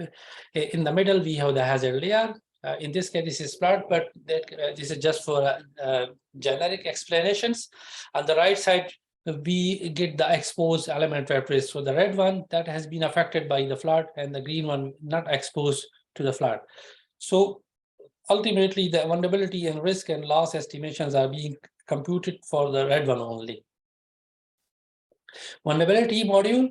In the middle, we have the hazard layer. In this case, this is flood, but this is just for generic explanations. On the right side, we get the exposed element at risk. So the red one that has been affected by the flood, and the green one not exposed to the flood. So ultimately, the vulnerability and risk and loss estimations are being computed for the red one only. Vulnerability module,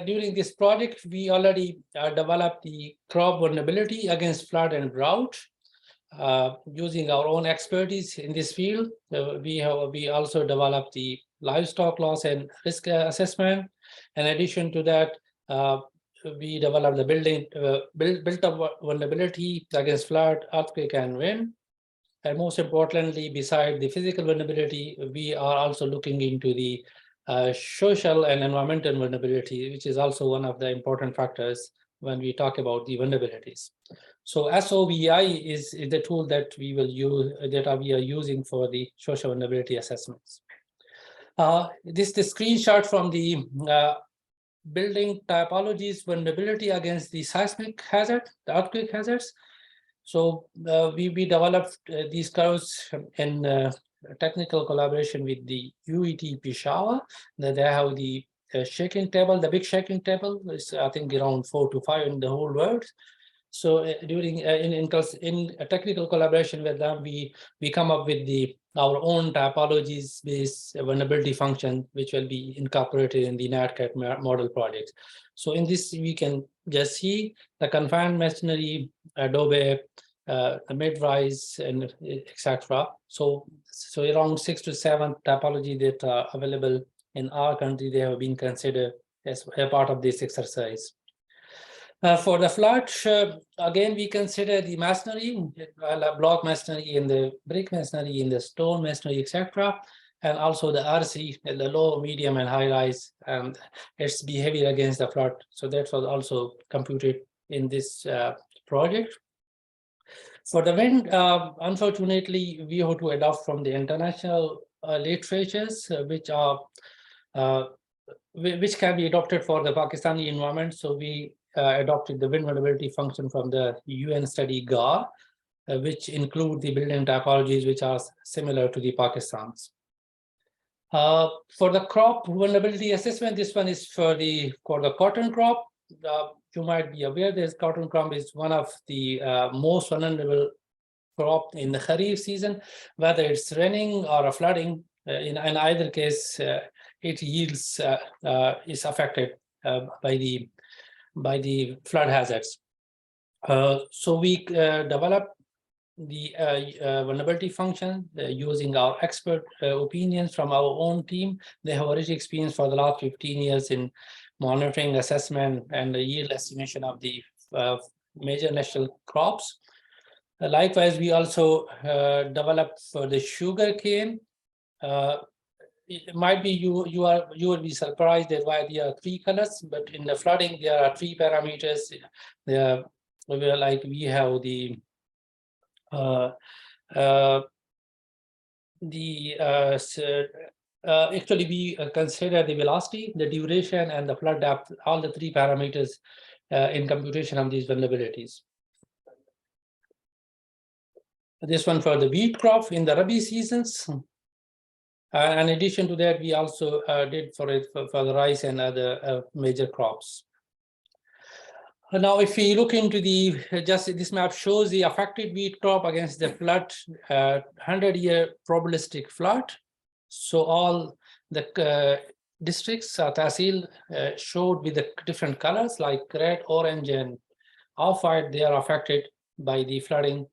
during this project, we already developed the crop vulnerability against flood and drought. Using our own expertise in this field, we also developed the livestock loss and risk assessment. In addition to that, we developed the built-up vulnerability against flood, earthquake, and wind. And most importantly, beside the physical vulnerability, we are also looking into the social and environmental vulnerability, which is also one of the important factors when we talk about the vulnerabilities. So SOVI is the tool that we will use, we are using for the social vulnerability assessments. This is the screenshot from the building typologies vulnerability against the seismic hazard, the earthquake hazards. So we developed these curves in technical collaboration with the UET Peshawar. They have the shaking table. The big shaking table is, I think, around 4 to 5 in the whole world. So during in a technical collaboration with them, we come up with our own typologies based vulnerability function, which will be incorporated in the NatCat model projects. So in this, we can just see the confined masonry, adobe, the mid-rise, and etc. So around 6 to 7 typology that are available in our country, they have been considered as a part of this exercise. For the flood, again, we consider the masonry, block masonry, in the brick masonry, in the stone masonry, etc., and also the RC, the low, medium, and high rise, and its behavior against the flood. So that was also computed in this project. For the wind, unfortunately, we have to adopt from the international literatures, which can be adopted for the Pakistani environment. So we adopted the wind vulnerability function from the UN study GAR, which include the building typologies which are similar to the Pakistan's. For the crop vulnerability assessment, this one is for the cotton crop. You might be aware this cotton crop is one of the most vulnerable crop in the Kharif season, whether it's raining or flooding. In either case, it yields is affected by the flood hazards. So we developed the vulnerability function using our expert opinions from our own team. They have already experience for the last 15 years in monitoring, assessment, and the yield estimation of the major national crops. Likewise, we also developed for the sugar cane. It might be you will be surprised that why there are 3 colors, but in the flooding there are 3 parameters. There like we have the actually we consider the velocity, the duration, and the flood depth, all the 3 parameters in computation of these vulnerabilities. This one for the wheat crop in the Rabi seasons. In addition to that, we also did for the rice and other major crops. Now, if we look into this map shows the affected wheat crop against the flood, 100-year probabilistic flood. So all the districts, Tahsil, showed with the different colors like red, orange, and off-white. They are affected by the flooding.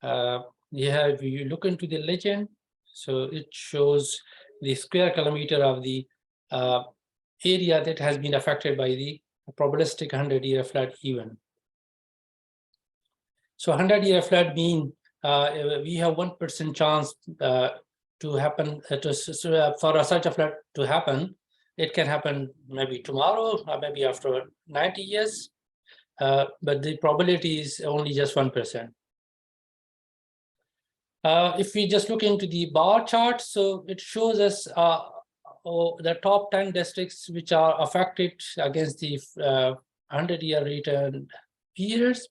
If you look into the legend, so it shows the square kilometer of the area that has been affected by the probabilistic 100-year flood event. So 100-year flood mean we have 1% chance to happen for such a flood to happen. It can happen maybe tomorrow or maybe after 90 years, but the probability is only just 1%. If we just look into the bar chart, so it shows us the top 10 districts which are affected against the 100-year return periods.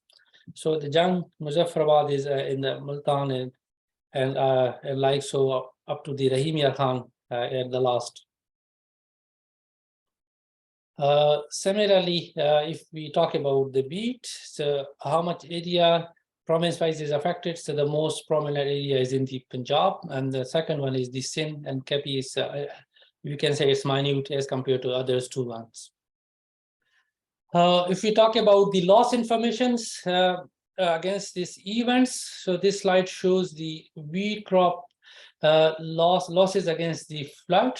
So the Jang, Muzaffarabad is in the Multan, and like so up to the Rahim Khan at the last. Similarly, if we talk about the wheat, so how much area province-wise is affected, so the most prominent area is in the Punjab, and the second one is the Sindh, and Kepi is you can say it's minute as compared to others two ones. If we talk about the loss informations against these events, so this slide shows the wheat crop losses against the flood.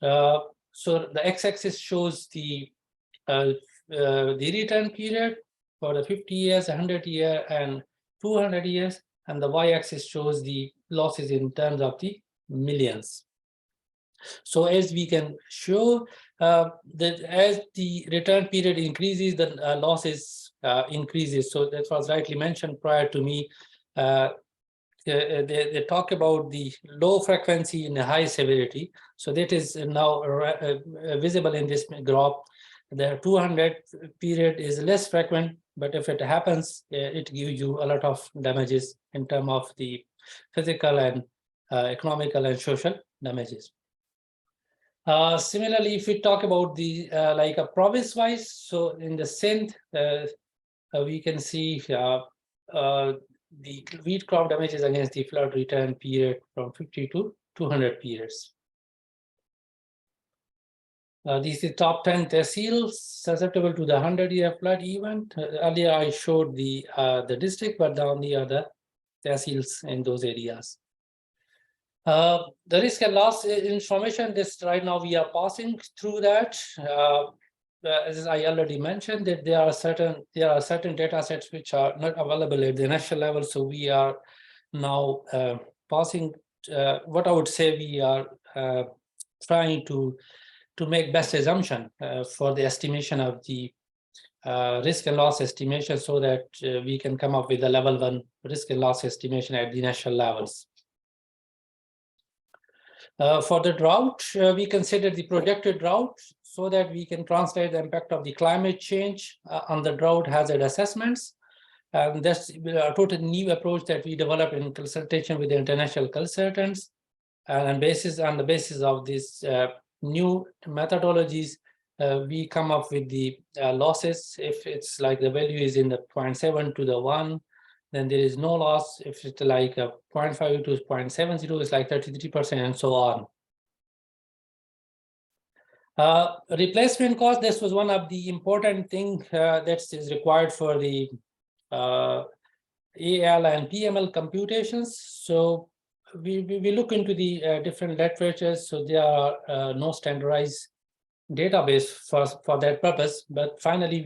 So the x-axis shows the return period for the 50 years, 100 year, and 200 years, and the y-axis shows the losses in terms of the millions. So as we can show that as the return period increases, the losses increases. So that was rightly mentioned prior to me. They talk about the low frequency and the high severity. So that is now visible in this graph. The 200 period is less frequent, but if it happens, it gives you a lot of damages in terms of the physical and economical and social damages. Similarly, if we talk about the like a province-wise, so in the Sindh, we can see the wheat crop damages against the flood return period from 50 to 200 periods. These are top 10 tehsils susceptible to the 100-year flood event. Earlier, I showed the district, but down the other tehsils in those areas. The risk and loss information, this right now we are passing through that. As I already mentioned, that there are certain data sets which are not available at the national level. So we are now passing what I would say we are trying to make best assumption for the estimation of the risk and loss estimation, so that we can come up with a level 1 risk and loss estimation at the national levels. For the drought, we consider the projected drought so that we can translate the impact of the climate change on the drought hazard assessments. That's a totally new approach that we developed in consultation with the international consultants. And on the basis of these new methodologies, we come up with the losses. If it's like the value is in the 0.7 to the 1, then there is no loss. If it's like a 0.5 to 0.70, it's like 33%, and so on. Replacement cost, this was one of the important things that is required for the AL and PML computations. So we look into the different literatures. So there are no standardized database for that purpose. But finally,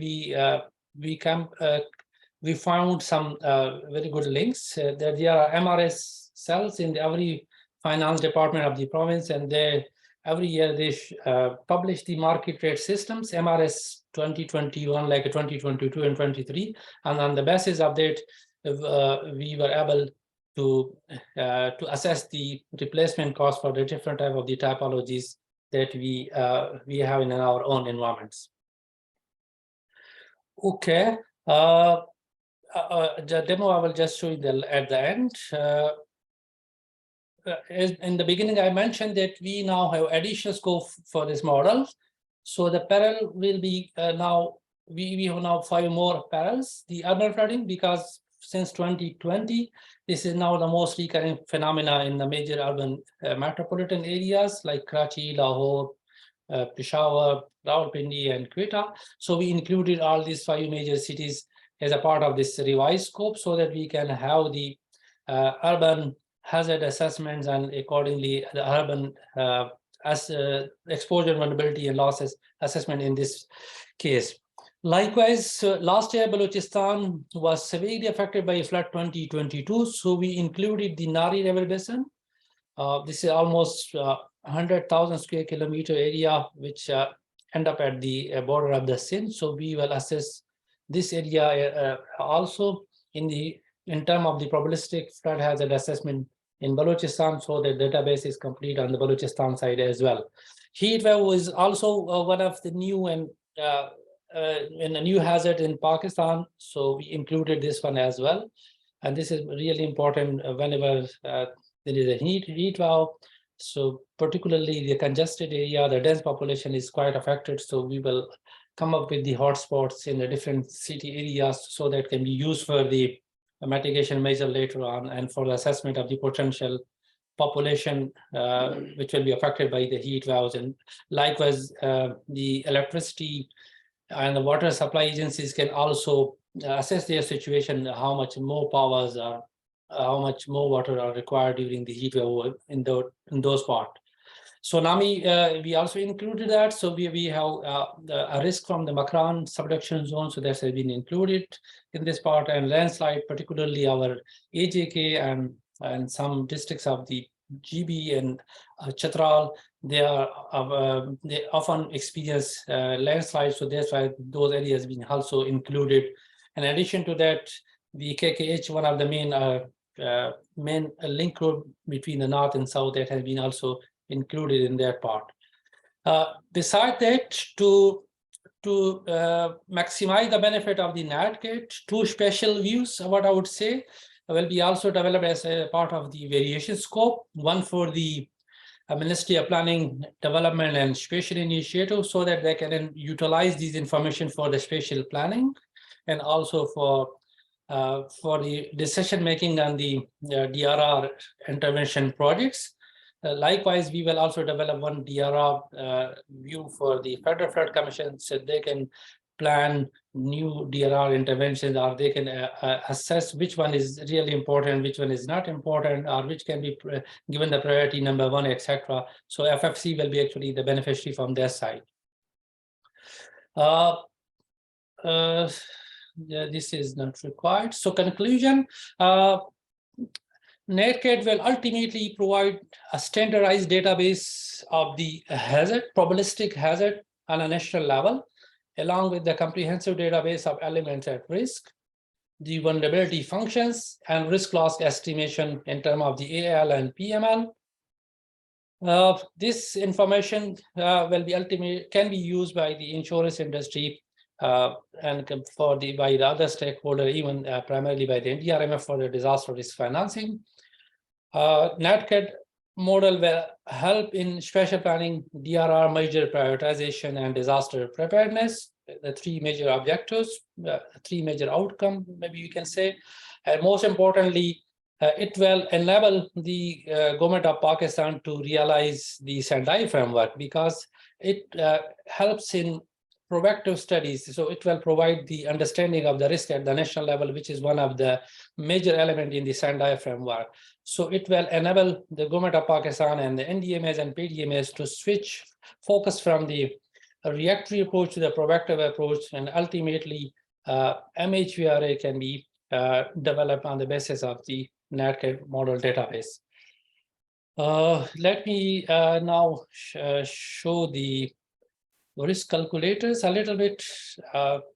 we found some very good links. That there are MRS cells in every finance department of the province, and every year they publish the market rate systems, MRS 2021, like 2022 and 23, and on the basis of that, we were able to assess the replacement cost for the different type of the typologies that we have in our own environments. Okay. The demo I will just show you at the end. In the beginning, I mentioned that we now have additional scope for this model. So the parallel will be now, we have now 5 more parallels. The urban flooding, because since 2020, this is now the most recurring phenomena in the major urban metropolitan areas like Karachi, Lahore, Peshawar, Rawalpindi, and Quetta. So we included all these 5 major cities as a part of this revised scope, so that we can have the urban hazard assessments and accordingly the urban exposure, vulnerability, and losses assessment in this case. Likewise, last year Balochistan was severely affected by flood 2022, so we included the Nari River Basin. This is almost 100,000 square kilometer area, which end up at the border of the Sindh. So we will assess this area also in terms of the probabilistic flood hazard assessment in Balochistan, so the database is complete on the Balochistan side as well. Heat wave was also one of the new and a new hazard in Pakistan, so we included this one as well. And this is really important whenever there is a heat wave. So particularly the congested area, the dense population is quite affected. So we will come up with the hotspots in the different city areas, so that can be used for the mitigation measure later on and for the assessment of the potential population which will be affected by the heat waves, and likewise the electricity and the water supply agencies can also assess their situation, how much more powers are, how much more water are required during the heat wave in those parts. So NAMI, we also included that. So we have a risk from the Makran subduction zone. So that has been included in this part, and landslide, particularly our AJK and some districts of the GB and Chitral, they often experience landslides. So that's why those areas being also included. In addition to that, the KKH, one of the main link road between the north and south, that has been also included in that part. Besides that, to maximize the benefit of the NatGet, two special views, what I would say, will be also developed as a part of the variation scope. One for the Ministry of Planning, Development and Spatial Initiative, so that they can utilize these information for the spatial planning, and also for the decision making on the DRR intervention projects. Likewise, we will also develop one DRR view for the Federal Flood Commission, so they can plan new DRR interventions, or they can assess which one is really important, which one is not important, or which can be given the priority number 1, etc. So FFC will be actually the beneficiary from their side. Yeah, this is not required. So conclusion, NatGet will ultimately provide a standardized database of the hazard, probabilistic hazard on a national level, along with the comprehensive database of elements at risk, the vulnerability functions, and risk loss estimation in terms of the AL and PML. This information can be used by the insurance industry and by the other stakeholder, even primarily by the NDRMF for the disaster risk financing. NatGet model will help in spatial planning, DRR, measure prioritization, and disaster preparedness, the three major objectives, three major outcomes, maybe you can say. And most importantly, it will enable the government of Pakistan to realize the Sendai framework, because it helps in proactive studies. So it will provide the understanding of the risk at the national level, which is one of the major elements in the Sendai framework. So it will enable the government of Pakistan and the NDMAs and PDMAs to switch focus from the reactory approach to the proactive approach, and ultimately MHVRA can be developed on the basis of the NatGet model database. Let me now show the risk calculators a little bit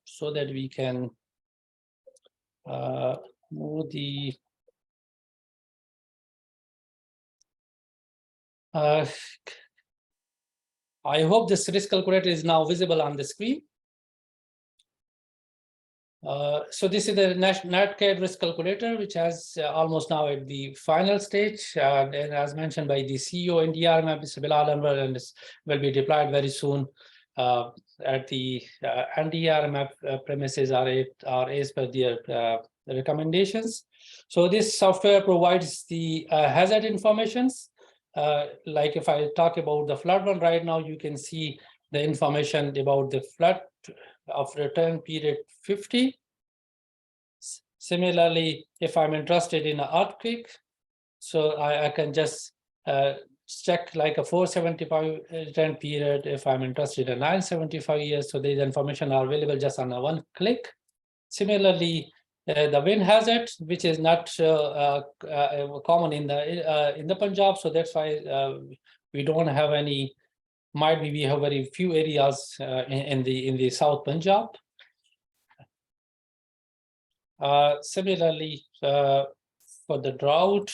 so that we can move the I hope this risk calculator is now visible on the screen. So this is the NatGet risk calculator, which has almost now at the final stage, and as mentioned by the CEO NDRMF, Mr. Bilal Anwar, and this will be deployed very soon at the NDRMF premises are as per their recommendations. So this software provides the hazard informations. Like if I talk about the flood one right now, you can see the information about the flood of return period 50. Similarly, if I'm interested in an earthquake, so I can just check like a 475 return period. If I'm interested in 975 years, so these information are available just on a one click. Similarly, the wind hazard, which is not common in the Punjab, so that's why we don't have any. Might be we have very few areas in the South Punjab. Similarly, for the drought,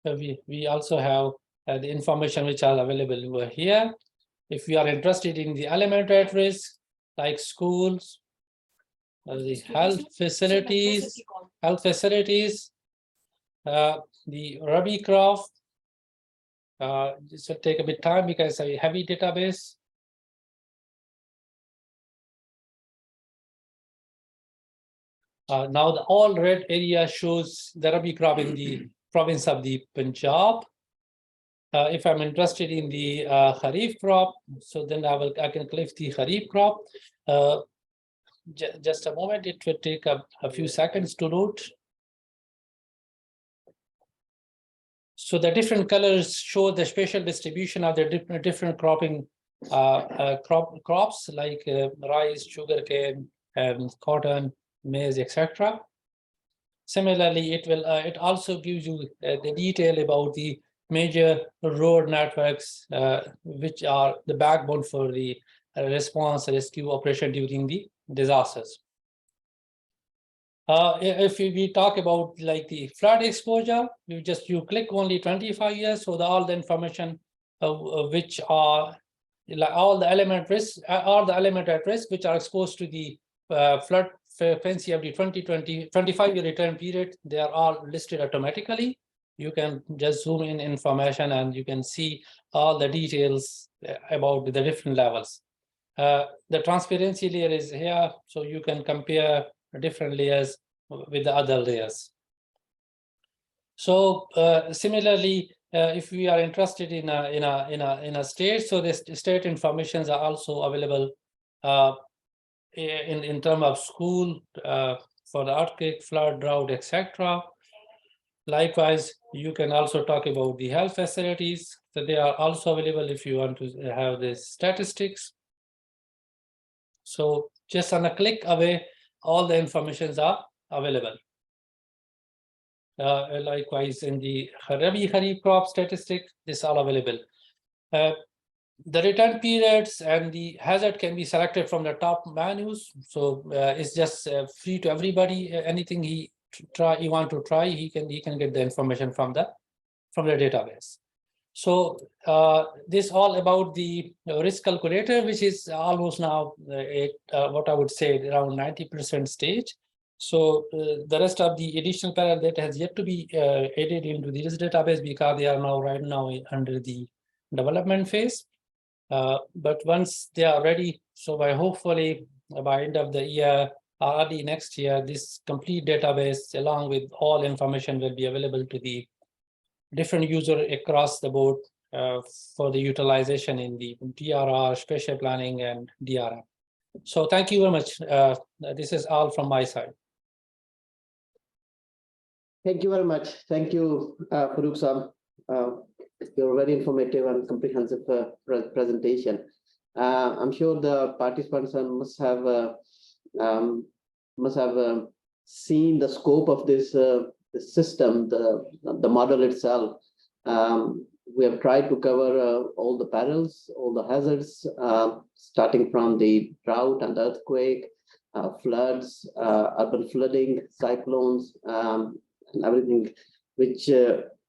we also have the information which are available over here. If we are interested in the element at risk, like schools, the health facilities, the Rabi crop. This will take a bit of time because it's a heavy database. Now the all red area shows the Rabi crop in the province of the Punjab. If I'm interested in the Kharif crop, so then I can click the Kharif crop. Just a moment, it will take a few seconds to load. So the different colors show the spatial distribution of the different cropping crops like rice, sugarcane, cotton, maize, etc. Similarly, it also gives you the detail about the major road networks, which are the backbone for the response rescue operation during the disasters. If we talk about like the flood exposure, you click only 25 years, so all the information which are like all the element risks, all the element at risk which are exposed to the flood frequency of the 25-year return period, they are all listed automatically. You can just zoom in information and you can see all the details about the different levels. The transparency layer is here, so you can compare different layers with the other layers. So similarly, if we are interested in a state, so the state informations are also available in terms of school for the earthquake, flood, drought, etc. Likewise, you can also talk about the health facilities, so they are also available if you want to have the statistics. So just on a click away, all the informations are available. Likewise, in the Rabi Kharif crop statistic, this is all available. The return periods and the hazard can be selected from the top menus. So it's just free to everybody. Anything he want to try, he can get the information from the database. So this all about the risk calculator, which is almost now what I would say around 90% stage. So the rest of the additional parallel data has yet to be added into this database because they are now right now under the development phase. But once they are ready, so hopefully by end of the year or early next year, this complete database along with all information will be available to the different user across the board for the utilization in the DRR, spatial planning, and DRM. So thank you very much. This is all from my side. Thank you very much. Thank you, Farooq Saab. Your very informative and comprehensive presentation. I'm sure the participants must have seen the scope of this the system, the model itself. We have tried to cover all the perils, all the hazards, starting from the drought and earthquake, floods, urban flooding, cyclones, and everything which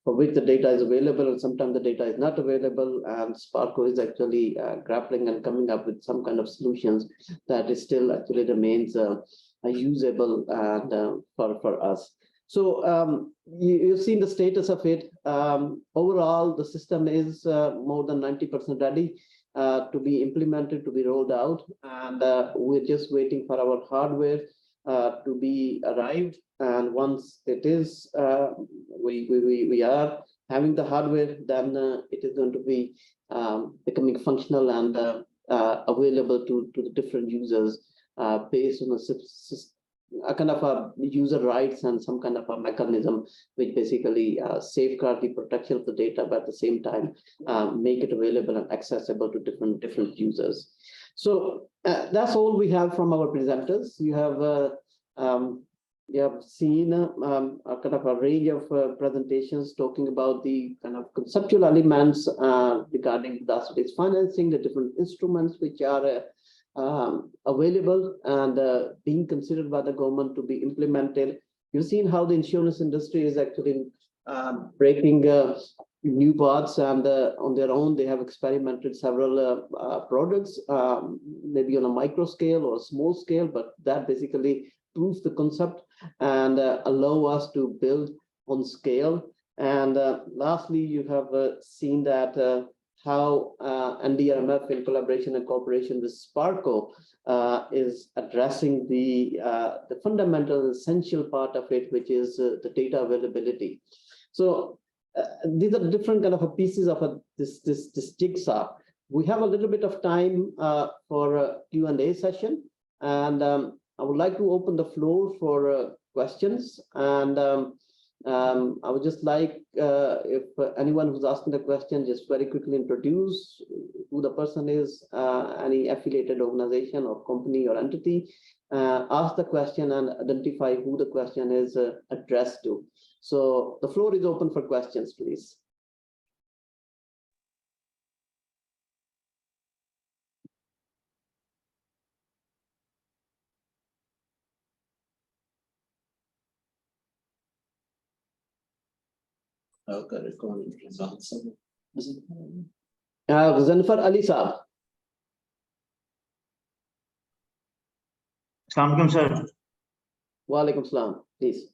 for which the data is available, and sometimes the data is not available, and Sparco is actually grappling and coming up with some kind of solutions that is still actually remains usable and for us. So you've seen the status of it. Overall, the system is more than 90% ready to be implemented, to be rolled out, and we're just waiting for our hardware to be arrived. And once it is, we are having the hardware, then it is going to be becoming functional and available to the different users based on a kind of a user rights and some kind of a mechanism which basically safeguard the protection of the data, but at the same time make it available and accessible to different users. So that's all we have from our presenters. You have seen a kind of a range of presentations talking about the kind of conceptual elements regarding disaster-based financing, the different instruments which are available and being considered by the government to be implemented. You've seen how the insurance industry is actually breaking new paths, and on their own they have experimented several products, maybe on a micro scale or a small scale, but that basically proves the concept and allow us to build on scale. And lastly, you have seen that how NDRMF in collaboration and cooperation with Sparco is addressing the fundamental essential part of it, which is the data availability. So these are different kind of pieces of this jigsaw. We have a little bit of time for a Q&A session, and I would like to open the floor for questions. And I would just like if anyone who's asking the question, just very quickly introduce who the person is, any affiliated organization or company or entity, ask the question and identify who the question is addressed to. So the floor is open for questions, please. Zanfar Ali Saab. Assalamualaikum, sir. Walaikum salam, please.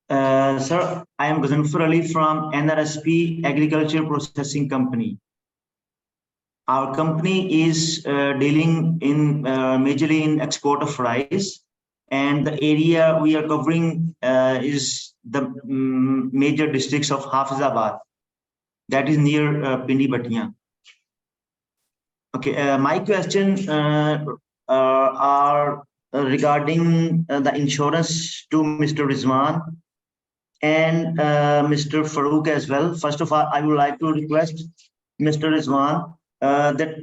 Sir, I am Zanfar Ali from NRSP Agriculture Processing Company. Our company is dealing in majorly in export of rice, and the area we are covering is the major districts of Hafizabad, that is near Pindi Batiya. Okay, my question are regarding the insurance to Mr. Rizwan and Mr. Farooq as well. First of all, I would like to request Mr. Rizwan that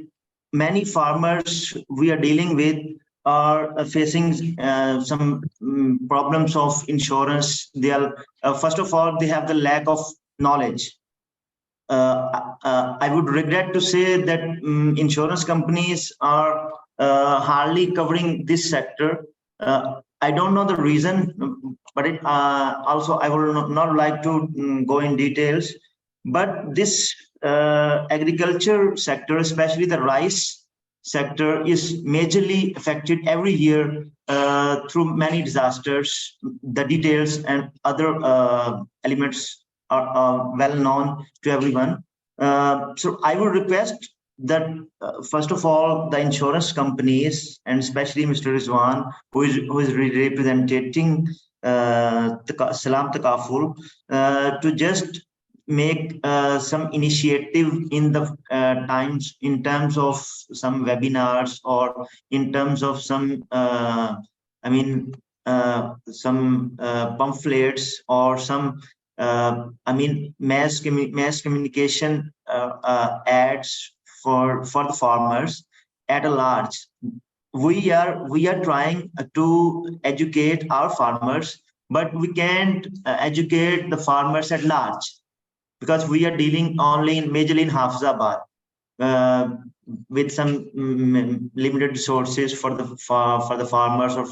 many farmers we are dealing with are facing some problems of insurance. They are first of all, they have the lack of knowledge. I would regret to say that insurance companies are hardly covering this sector. I don't know the reason, but it, also I will not like to go in details. But this agriculture sector, especially the rice sector, is majorly affected every year through many disasters. The details and other elements are well known to everyone. So I would request that first of all, the insurance companies, and especially Mr. Rizwan, who is representing Salam Takaful, to just make some initiative in the times, in terms of some webinars or in terms of some some pamphlets or some mass communication ads for the farmers at a large. We are trying to educate our farmers, but we can't educate the farmers at large, because we are dealing only majorly in Hafizabad with some limited resources for the farmers or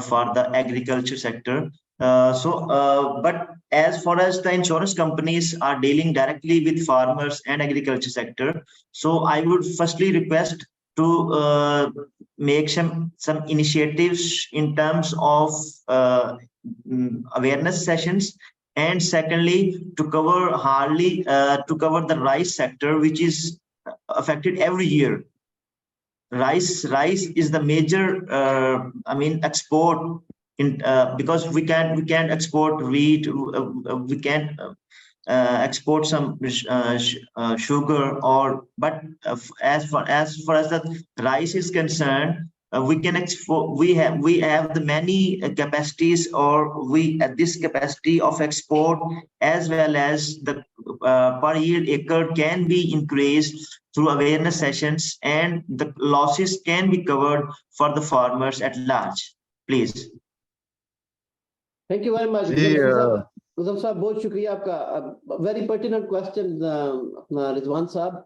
for the agriculture sector. But as far as the insurance companies are dealing directly with farmers and agriculture sector, so I would firstly request to make some initiatives in terms of awareness sessions, and secondly to cover the rice sector, which is affected every year. Rice is the major export in because we can't export wheat, we can't export some sugar, or but as far as the rice is concerned, we can export. We have the many capacities, or we at this capacity of export, as well as the per year acre can be increased through awareness sessions, and the losses can be covered for the farmers at large. Please. Thank you very much. Uzam Saab, बहुत शुक्रिया आपका. Very pertinent question, Rizwan Saab.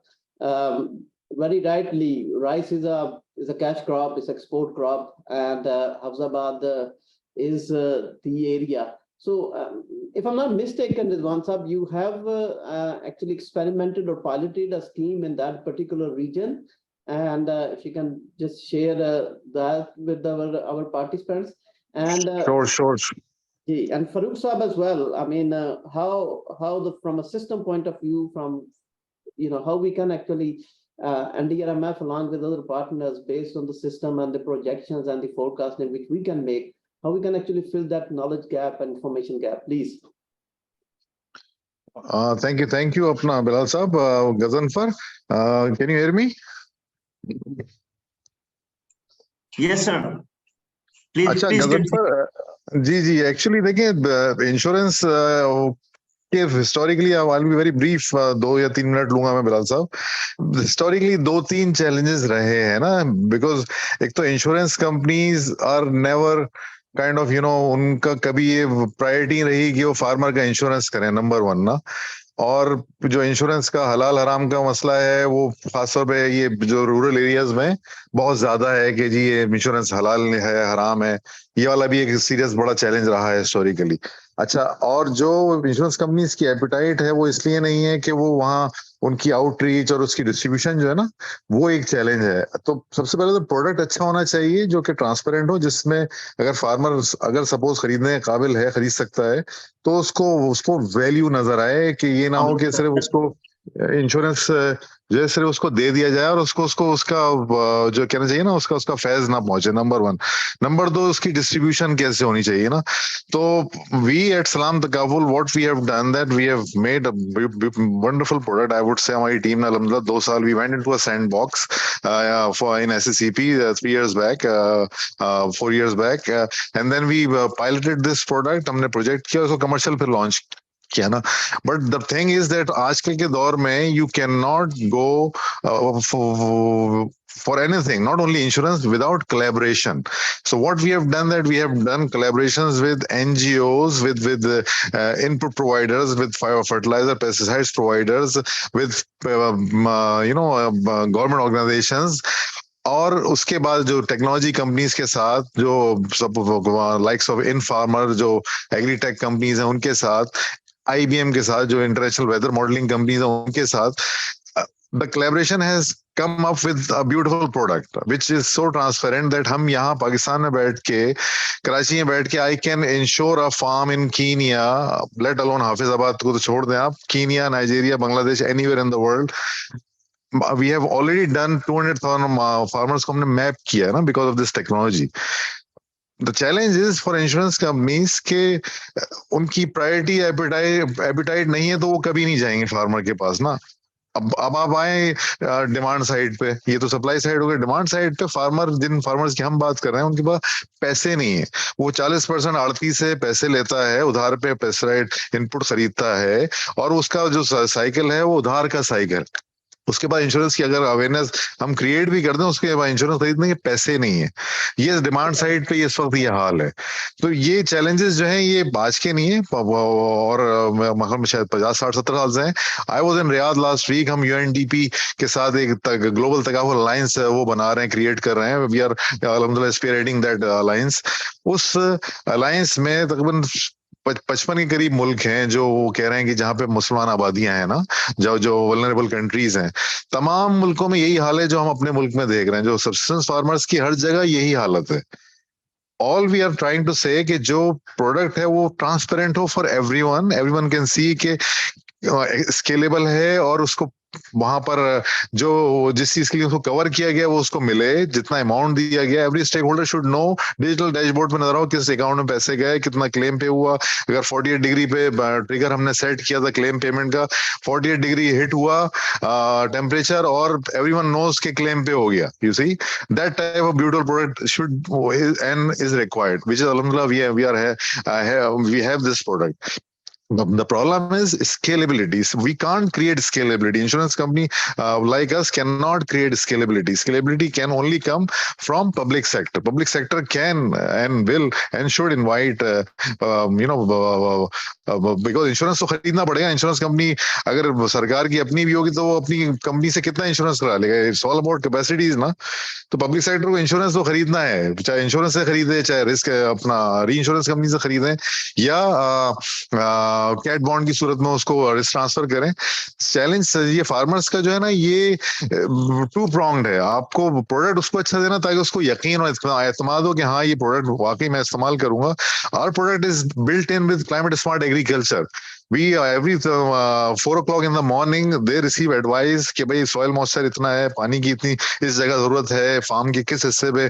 Very rightly, rice is a cash crop, it's export crop, and Hafizabad is the area. So if I'm not mistaken, Rizwan Saab, you have actually experimented or piloted a scheme in that particular region, and if you can just share that with our participants. And Sure. and Farooq Saab as well. I mean, how from a system point of view, from how we can actually NDRMF along with other partners, based on the system and the projections and the forecasting which we can make, how we can actually fill that knowledge gap and information gap, please. Thank you, अपना बिलाल साहब, Gazanfar. Can you hear me? Yes, sir. Please, अच्छा, please continue. Ghazanfar, ji, actually देखिए, insurance के historically, I be very brief, 2 या 3 minute लूंगा मैं बिलाल साहब. Historically 2-3 challenges रहे हैं ना, बिकॉज एक तो insurance companies are never kind of उनका कभी ये प्रायोरिटी रही कि वो फार्मर का इंश्योरेंस करें, नंबर 1 ना. और जो इंश्योरेंस का हलाल हराम का मसला है, वो खासतौर पे ये जो रूरल एरियाज में बहुत ज्यादा है कि जी ये इंश्योरेंस हलाल है हराम है. ये वाला भी एक सीरियस बड़ा चैलेंज रहा है हिस्टोरिकली. अच्छा, और जो इंश्योरेंस कंपनीज की एपिटाइट है वो इसलिए नहीं है कि वो वहाँ उनकी आउटरीच और उसकी डिस्ट्रीब्यूशन जो है ना, वो एक चैलेंज है. तो सबसे पहले तो प्रोडक्ट अच्छा होना चाहिए जो कि ट्रांसपेरेंट हो, जिसमें अगर फार्मर अगर सपोज खरीदने के काबिल है, खरीद सकता है, तो उसको उसको वैल्यू नजर आए, कि ये ना हो कि सिर्फ उसको इंश्योरेंस जो है सिर्फ उसको दे दिया जाए और उसको उसको उसका जो कहना चाहिए ना, उसका उसका फैज ना पहुंचे, नंबर 1. नंबर 2, उसकी डिस्ट्रीब्यूशन कैसे होनी चाहिए ना. तो we at Salaam Takaful, what we have done that we have made a wonderful product. I would say हमारी टीम ने अल्हम्दुलिल्लाह 2 साल we went into a sandbox for in SSCP 3 years back, 4 years back, and then we piloted this product. हमने project किया, उसको commercial फिर launch किया ना. But the thing is that आजकल के दौर में you can not go for anything, not only insurance, without collaboration. So what we have done, that we have done collaborations with NGOs, with input providers, with fertilizer pesticides providers, with government organizations. और उसके बाद जो technology companies के साथ, जो सब likes of in farmer, जो agritech companies हैं उनके साथ, IBM के साथ, जो इंटरनेशनल वेदर मॉडलिंग कंपनीज हैं उनके साथ, the collaboration has come up with a beautiful product which is so transparent that हम यहाँ पाकिस्तान में बैठ के, कराची में बैठ के, I can insure a farm in Kenya, let alone Hafizabad को तो छोड़ दें आप, Kenya, Nigeria, Bangladesh, anywhere in the world. We have already done 200,000 farmers को हमने मैप किया है ना, because of this technology. The challenge is for insurance companies के उनकी प्रायोरिटी एपिटाइट नहीं है, तो वो कभी नहीं जाएंगे फार्मर के पास ना. अब आप आए डिमांड साइड पे, ये तो सप्लाई साइड हो गई. डिमांड साइड पे फार्मर, जिन फार्मर्स की हम बात कर रहे हैं, उनके पास पैसे नहीं है. वो 40% आड़ती से पैसे लेता है, उधार पे पेस्टिसाइड इनपुट खरीदता है, और उसका जो साइकिल है वो उधार का साइकिल. उसके बाद इंश्योरेंस की अगर अवेयरनेस हम क्रिएट भी कर दें, उसके बाद इंश्योरेंस खरीदने के पैसे नहीं है. ये डिमांड साइड पे इस वक्त ये हाल है. तो ये चैलेंजेस जो हैं ये आज के नहीं है, और शायद 50-60-70 साल से हैं. I was in Riyadh last week. हम UNDP के साथ एक ग्लोबल तकाफुल अलायंस वो बना रहे हैं, क्रिएट कर रहे हैं. वी आर अल्हम्दुलिल्लाह स्पीयरहेडिंग दैट अलायंस. उस अलायंस में तकरीबन 55 के करीब मुल्क हैं जो कह रहे हैं कि जहाँ पे मुसलमान आबादियां हैं ना, जो वल्नरेबल कंट्रीज हैं, तमाम मुल्कों में यही हाल है जो हम अपने मुल्क में देख रहे हैं. जो सब्सिस्टेंस फार्मर्स की हर जगह यही हालत है. All we are trying to say कि जो प्रोडक्ट है वो ट्रांसपेरेंट हो फॉर एवरीवन कैन सी के स्केलेबल है, और उसको वहां पर जो जिस चीज के लिए उसको कवर किया गया वो उसको मिले, जितना अमाउंट दिया गया. Every stakeholder should know, digital dashboard में नजर आओ किस अकाउंट में पैसे गए, कितना क्लेम पे हुआ. अगर 48 डिग्री पे ट्रिगर हमने सेट किया था क्लेम पेमेंट का, 48 डिग्री हिट हुआ टेम्परेचर, और एवरीवन नोज के क्लेम पे हो गया. You see that type of beautiful product should and is required, which is अल्हम्दुलिल्लाह we have this product. The problem is scalability. We can't create scalability. Insurance company like us cannot create scalability. Scalability can only come from public sector. Public sector can and will and should invite, because insurance तो खरीदना पड़ेगा. Insurance company अगर सरकार की अपनी भी होगी तो वो अपनी कंपनी से कितना इंश्योरेंस करा लेगा. इट्स ऑल अबाउट कैपेसिटीज ना. तो पब्लिक सेक्टर को इंश्योरेंस तो खरीदना है, चाहे इंश्योरेंस से खरीदे, चाहे रिस्क अपना री इंश्योरेंस कंपनी से खरीदें, या कैट बॉन्ड की सूरत में उसको रिस्क ट्रांसफर करें. चैलेंज ये फार्मर्स का जो है ना, ये टू प्रॉन्ग्ड है. आपको प्रोडक्ट उसको अच्छा देना ताकि उसको यकीन और एतमाद हो कि हाँ ये प्रोडक्ट वाकई मैं इस्तेमाल करूंगा. Our product is built in with climate smart agriculture. We every 4 o'clock in the morning they receive advice कि भाई सॉइल मॉइस्चर इतना है, पानी की इतनी इस जगह जरूरत है, फार्म के किस हिस्से पे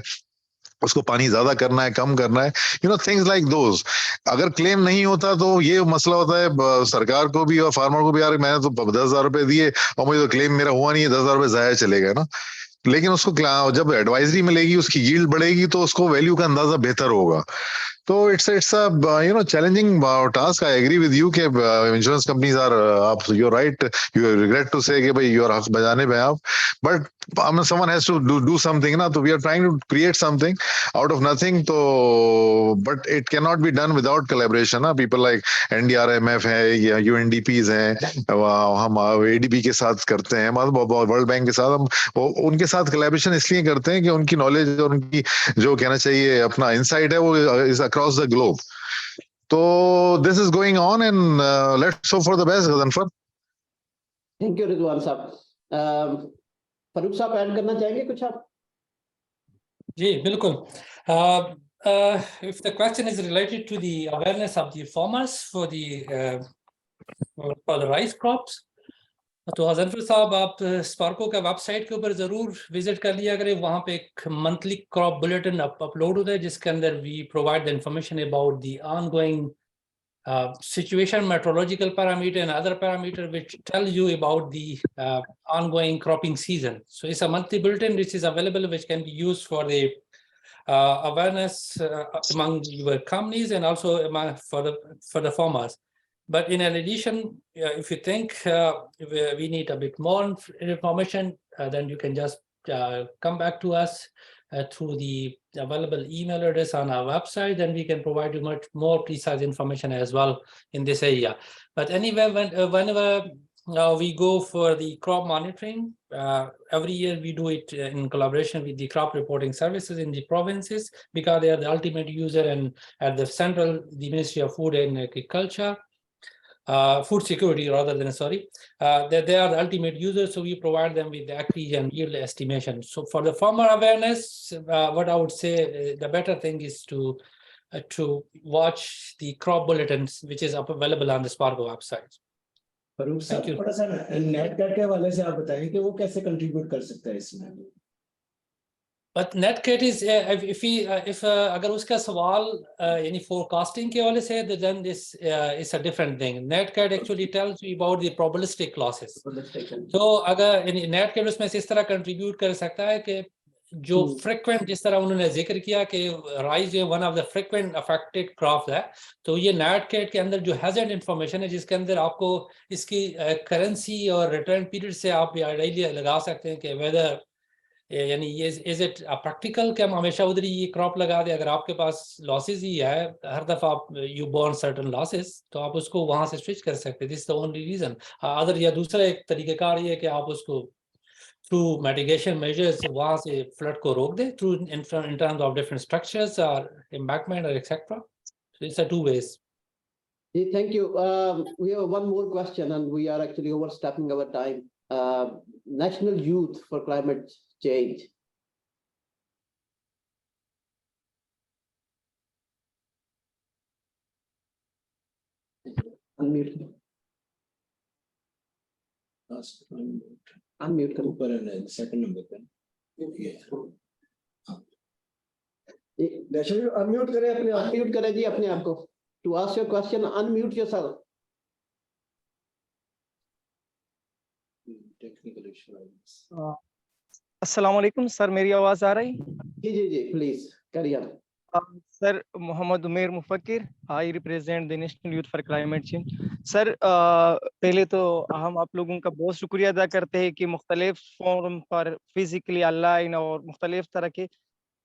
उसको पानी ज्यादा करना है, कम करना है, थिंग्स लाइक दोज। अगर क्लेम नहीं होता तो ये मसला होता है सरकार को भी और फार्मर को भी, यार मैंने तो 10,000 रुपए दिए और मुझे तो क्लेम मेरा हुआ नहीं है, 10,000 रुपए जाया चले गए ना। लेकिन उसको जब एडवाइजरी मिलेगी, उसकी यील्ड बढ़ेगी, तो उसको वैल्यू का अंदाजा बेहतर होगा। तो it's a challenging task. I agree with you कि इंश्योरेंस कंपनीज आर, आप you right, you regret to say कि भाई यू आर हक बजाने पे आप, but someone has to do something ना, तो we are trying to create something out of nothing, तो but it cannot be done without collaboration ना। people like NDRMF है या UNDPs हैं, हम ADB के साथ करते हैं, वर्ल्ड बैंक के साथ हम उनके साथ कोलैबोरेशन इसलिए करते हैं कि उनकी नॉलेज और उनकी जो कहना चाहिए अपना इनसाइट है वो इज अक्रॉस द ग्लोब। तो this is going on and let's hope for the best. Ghazanfar, thank you Rizwan साहब। फरूक साहब ऐड करना चाहेंगे कुछ आप? जी बिल्कुल। If the question is related to the awareness of the farmers for the rice crops, तो हज़रत साहब आप स्पार्को का वेबसाइट के ऊपर जरूर विजिट कर लिया करें। वहाँ पे एक मंथली क्रॉप बुलेटिन अपलोड होता है जिसके अंदर we provide the information about the ongoing situation, meteorological parameter and other parameter which tell you about the ongoing cropping season. So it's a monthly bulletin which is available, which can be used for the awareness among your companies and also for the farmers. But in addition, if you think we need a bit more information, then you can just come back to us through the available email address on our website, then we can provide you much more precise information as well in this area. But anyway, whenever we go for the crop monitoring, every year we do it in collaboration with the crop reporting services in the provinces, because they are the ultimate user, and at the central, the Ministry of Food and Agriculture, food security rather than, sorry, they are the ultimate users, so we provide them with the acreage and yield estimation. So for the farmer awareness, what I would say, the better thing is to watch the crop bulletins, which is available on the Spargo website. Farooq साहब, थोड़ा सा नेटकैट के हवाले से आप बताएं कि वो कैसे कंट्रीब्यूट कर सकता है इसमें। But Netcat is if अगर उसका सवाल यानी forecasting के वाले से, then this is a different thing. Netcat actually tells you about the probabilistic losses. So अगर Netcat उसमें से इस तरह contribute कर सकता है कि जो frequent, जिस तरह उन्होंने जिक्र किया कि राइस जो one of the frequent affected crops है, तो ये Netcat के अंदर जो hazard information है जिसके अंदर आपको इसकी currency और return period से आप आइडिया लगा सकते हैं कि whether यानी ये इज इट प्रैक्टिकल कि हम हमेशा उधर ही ये क्रॉप लगा दें। अगर आपके पास लॉसेस ही है हर दफा आप यू बॉर्न सर्टेन लॉसेस, तो आप उसको वहां से स्विच कर सकते हैं। This the only reason. Other या दूसरा एक तरीकेकार ये है कि आप उसको थ्रू मिटिगेशन मेजर्स वहां से फ्लड को रोक दें through in terms of different structures और एम्बैंकमेंट और etcetera. So it's a two ways. Thank you. We have one more question and we are actually overstepping our time. National Youth for Climate Change. Unmute. Unmute करो। ऊपर है second number पे। Unmute करें अपने, unmute करें जी अपने आप को। To ask your question, unmute yourself. अस्सलाम वालेकुम सर, मेरी आवाज आ रही? जी please carry on. Sir, Mohammad Umer Mufakkir, I represent the national youth for climate change. Sir, पहले तो हम आप लोगों का बहुत शुक्रिया अदा करते हैं कि मुख्तलिफ फोरम पर फिजिकली ऑनलाइन और मुख्तलिफ तरह के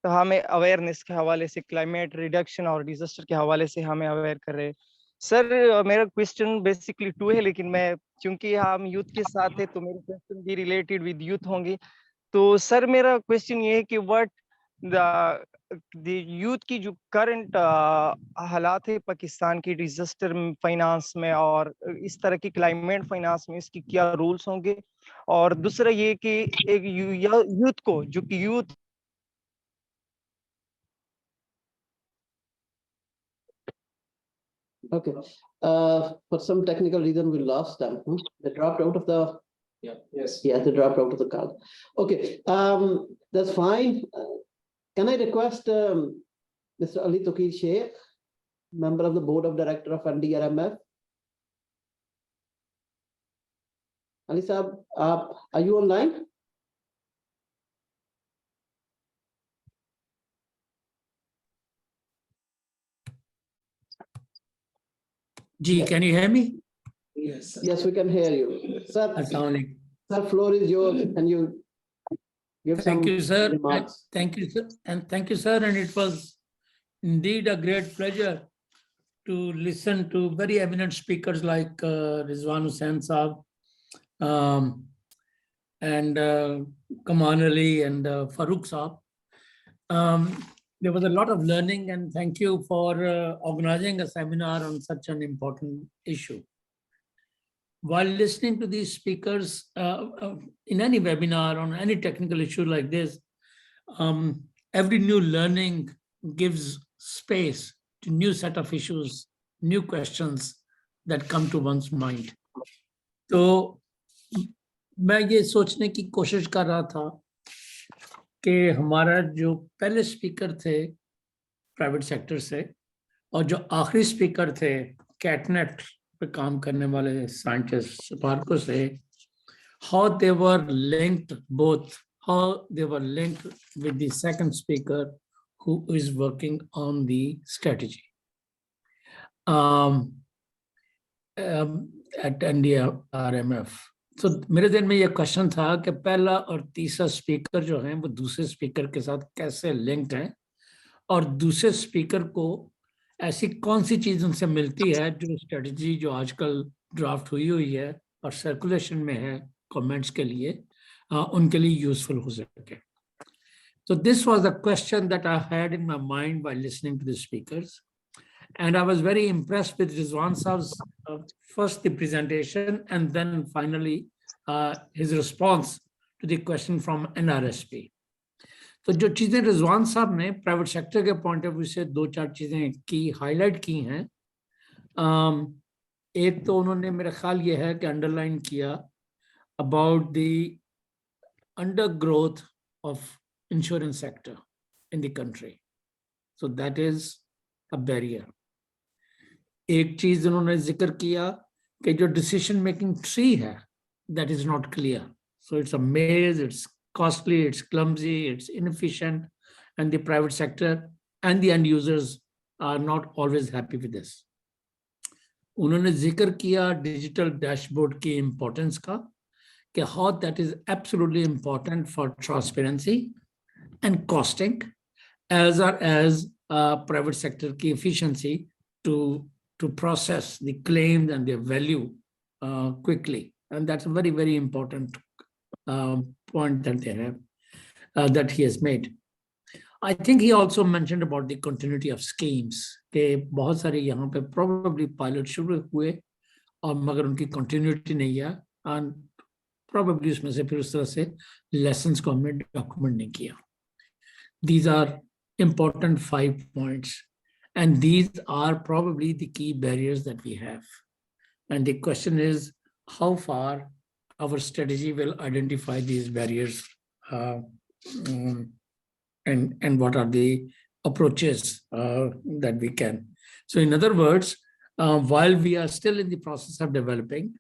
तो हमें अवेयरनेस के हवाले से क्लाइमेट रिडक्शन और डिजास्टर के हवाले से हमें अवेयर कर रहे हैं। सर, मेरा क्वेश्चन बेसिकली टू है, लेकिन मैं क्योंकि हम यूथ के साथ है तो मेरे क्वेश्चन भी रिलेटेड विद यूथ होंगे। तो सर, मेरा क्वेश्चन ये है कि व्हाट द यूथ की जो करंट हालात है पाकिस्तान की डिजास्टर फाइनेंस में और इस तरह की क्लाइमेट फाइनेंस में, इसकी क्या रूल्स होंगे? और दूसरा ये कि एक यूथ को जो कि youth Okay. For some technical reason, we lost them. They dropped out of the. Yeah. Yes. Yeah, they dropped out of the call. Okay. That's fine. Can I request Mr. Ali Tokir Sheikh, member of the board of director of NDRMF? Ali Saab, are you online? Ji, can you hear me? Yes, sir. Yes, we can hear you. Sir, Assalamualaikum. sir, floor is yours. Can you give Thank some you, sir. remarks? Thank you, sir. And thank you, sir. And it was indeed a great pleasure to listen to very eminent speakers like Rizwan Hussain Saab and Kamal Ali and Farooq Saab. There was a lot of learning, and thank you for organizing a seminar on such an important issue. While listening to these speakers in any webinar on any technical issue like this, every new learning gives space to new set of issues, new questions that come to one's mind. So मैं ये सोचने की कोशिश कर रहा था कि हमारा जो पहले स्पीकर थे प्राइवेट सेक्टर से और जो आखिरी स्पीकर थे कैटनेट पे काम करने वाले साइंटिस्ट स्पार्को से, how they were linked with the second speaker who is working on the strategy at NDRMF. तो मेरे दिन में ये क्वेश्चन था कि पहला और तीसरा स्पीकर जो हैं वो दूसरे स्पीकर के साथ कैसे लिंक्ड हैं और दूसरे स्पीकर को ऐसी कौन सी चीज उनसे मिलती है जो स्ट्रेटजी जो आजकल ड्राफ्ट हुई है और सर्कुलेशन में है कमेंट्स के लिए उनके लिए यूजफुल हो सके. So this was the question that I had in my mind while listening to the speakers. And I was very impressed with Rizwan Saab's first the presentation and then finally his response to the question from NRSP. तो जो चीजें रिजवान साहब ने private sector के point of view से दो चार चीजें की हाईलाइट की हैं. एक तो उन्होंने मेरा ख्याल ये है कि अंडरलाइन किया about the under growth of insurance sector in the country. So that is a barrier. एक चीज उन्होंने जिक्र किया कि जो डिसीजन मेकिंग ट्री है that is not clear. So it's अ मेज, it's costly, it's clumsy, it's inefficient, and the private sector and the end users are not always happy with this. उन्होंने जिक्र किया डिजिटल डैशबोर्ड की importance का कि how that is absolutely important for transparency and costing as well as private sector की efficiency to process the claims and their value quickly, and that's a very very important point that they have that he has made. I think he also mentioned about the continuity of schemes के बहुत सारे यहाँ पे probably pilot शुरू हुए और मगर उनकी continuity नहीं है and probably उसमें से फिर उस तरह से lessons को हमने document नहीं किया. These are important 5 points and these are probably the key barriers that we have, and the question is how far our strategy will identify these barriers and what are the approaches that we can. So in other words, while we are still in the process of developing,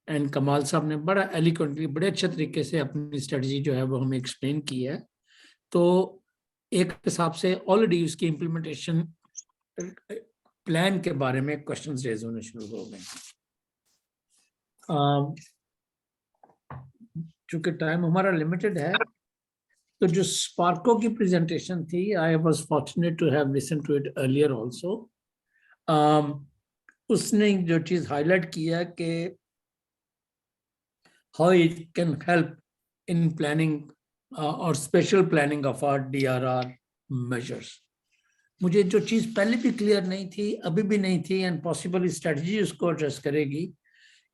and Kamal साहब ने बड़ा eloquently बड़े अच्छे तरीके से अपनी strategy जो है वो हमें explain की है, तो एक हिसाब से already उसकी implementation plan के बारे में questions raise होने शुरू हो गए. चूंकि टाइम हमारा लिमिटेड है, तो जो स्पार्को की प्रेजेंटेशन थी, I was fortunate to have listen to it earlier also. उसने जो चीज हाईलाइट किया कि how it can help in planning और spatial planning of our DRR measures. मुझे जो चीज पहले भी क्लियर नहीं थी, अभी भी नहीं थी, एंड पॉसिबल स्ट्रेटजी उसको एड्रेस करेगी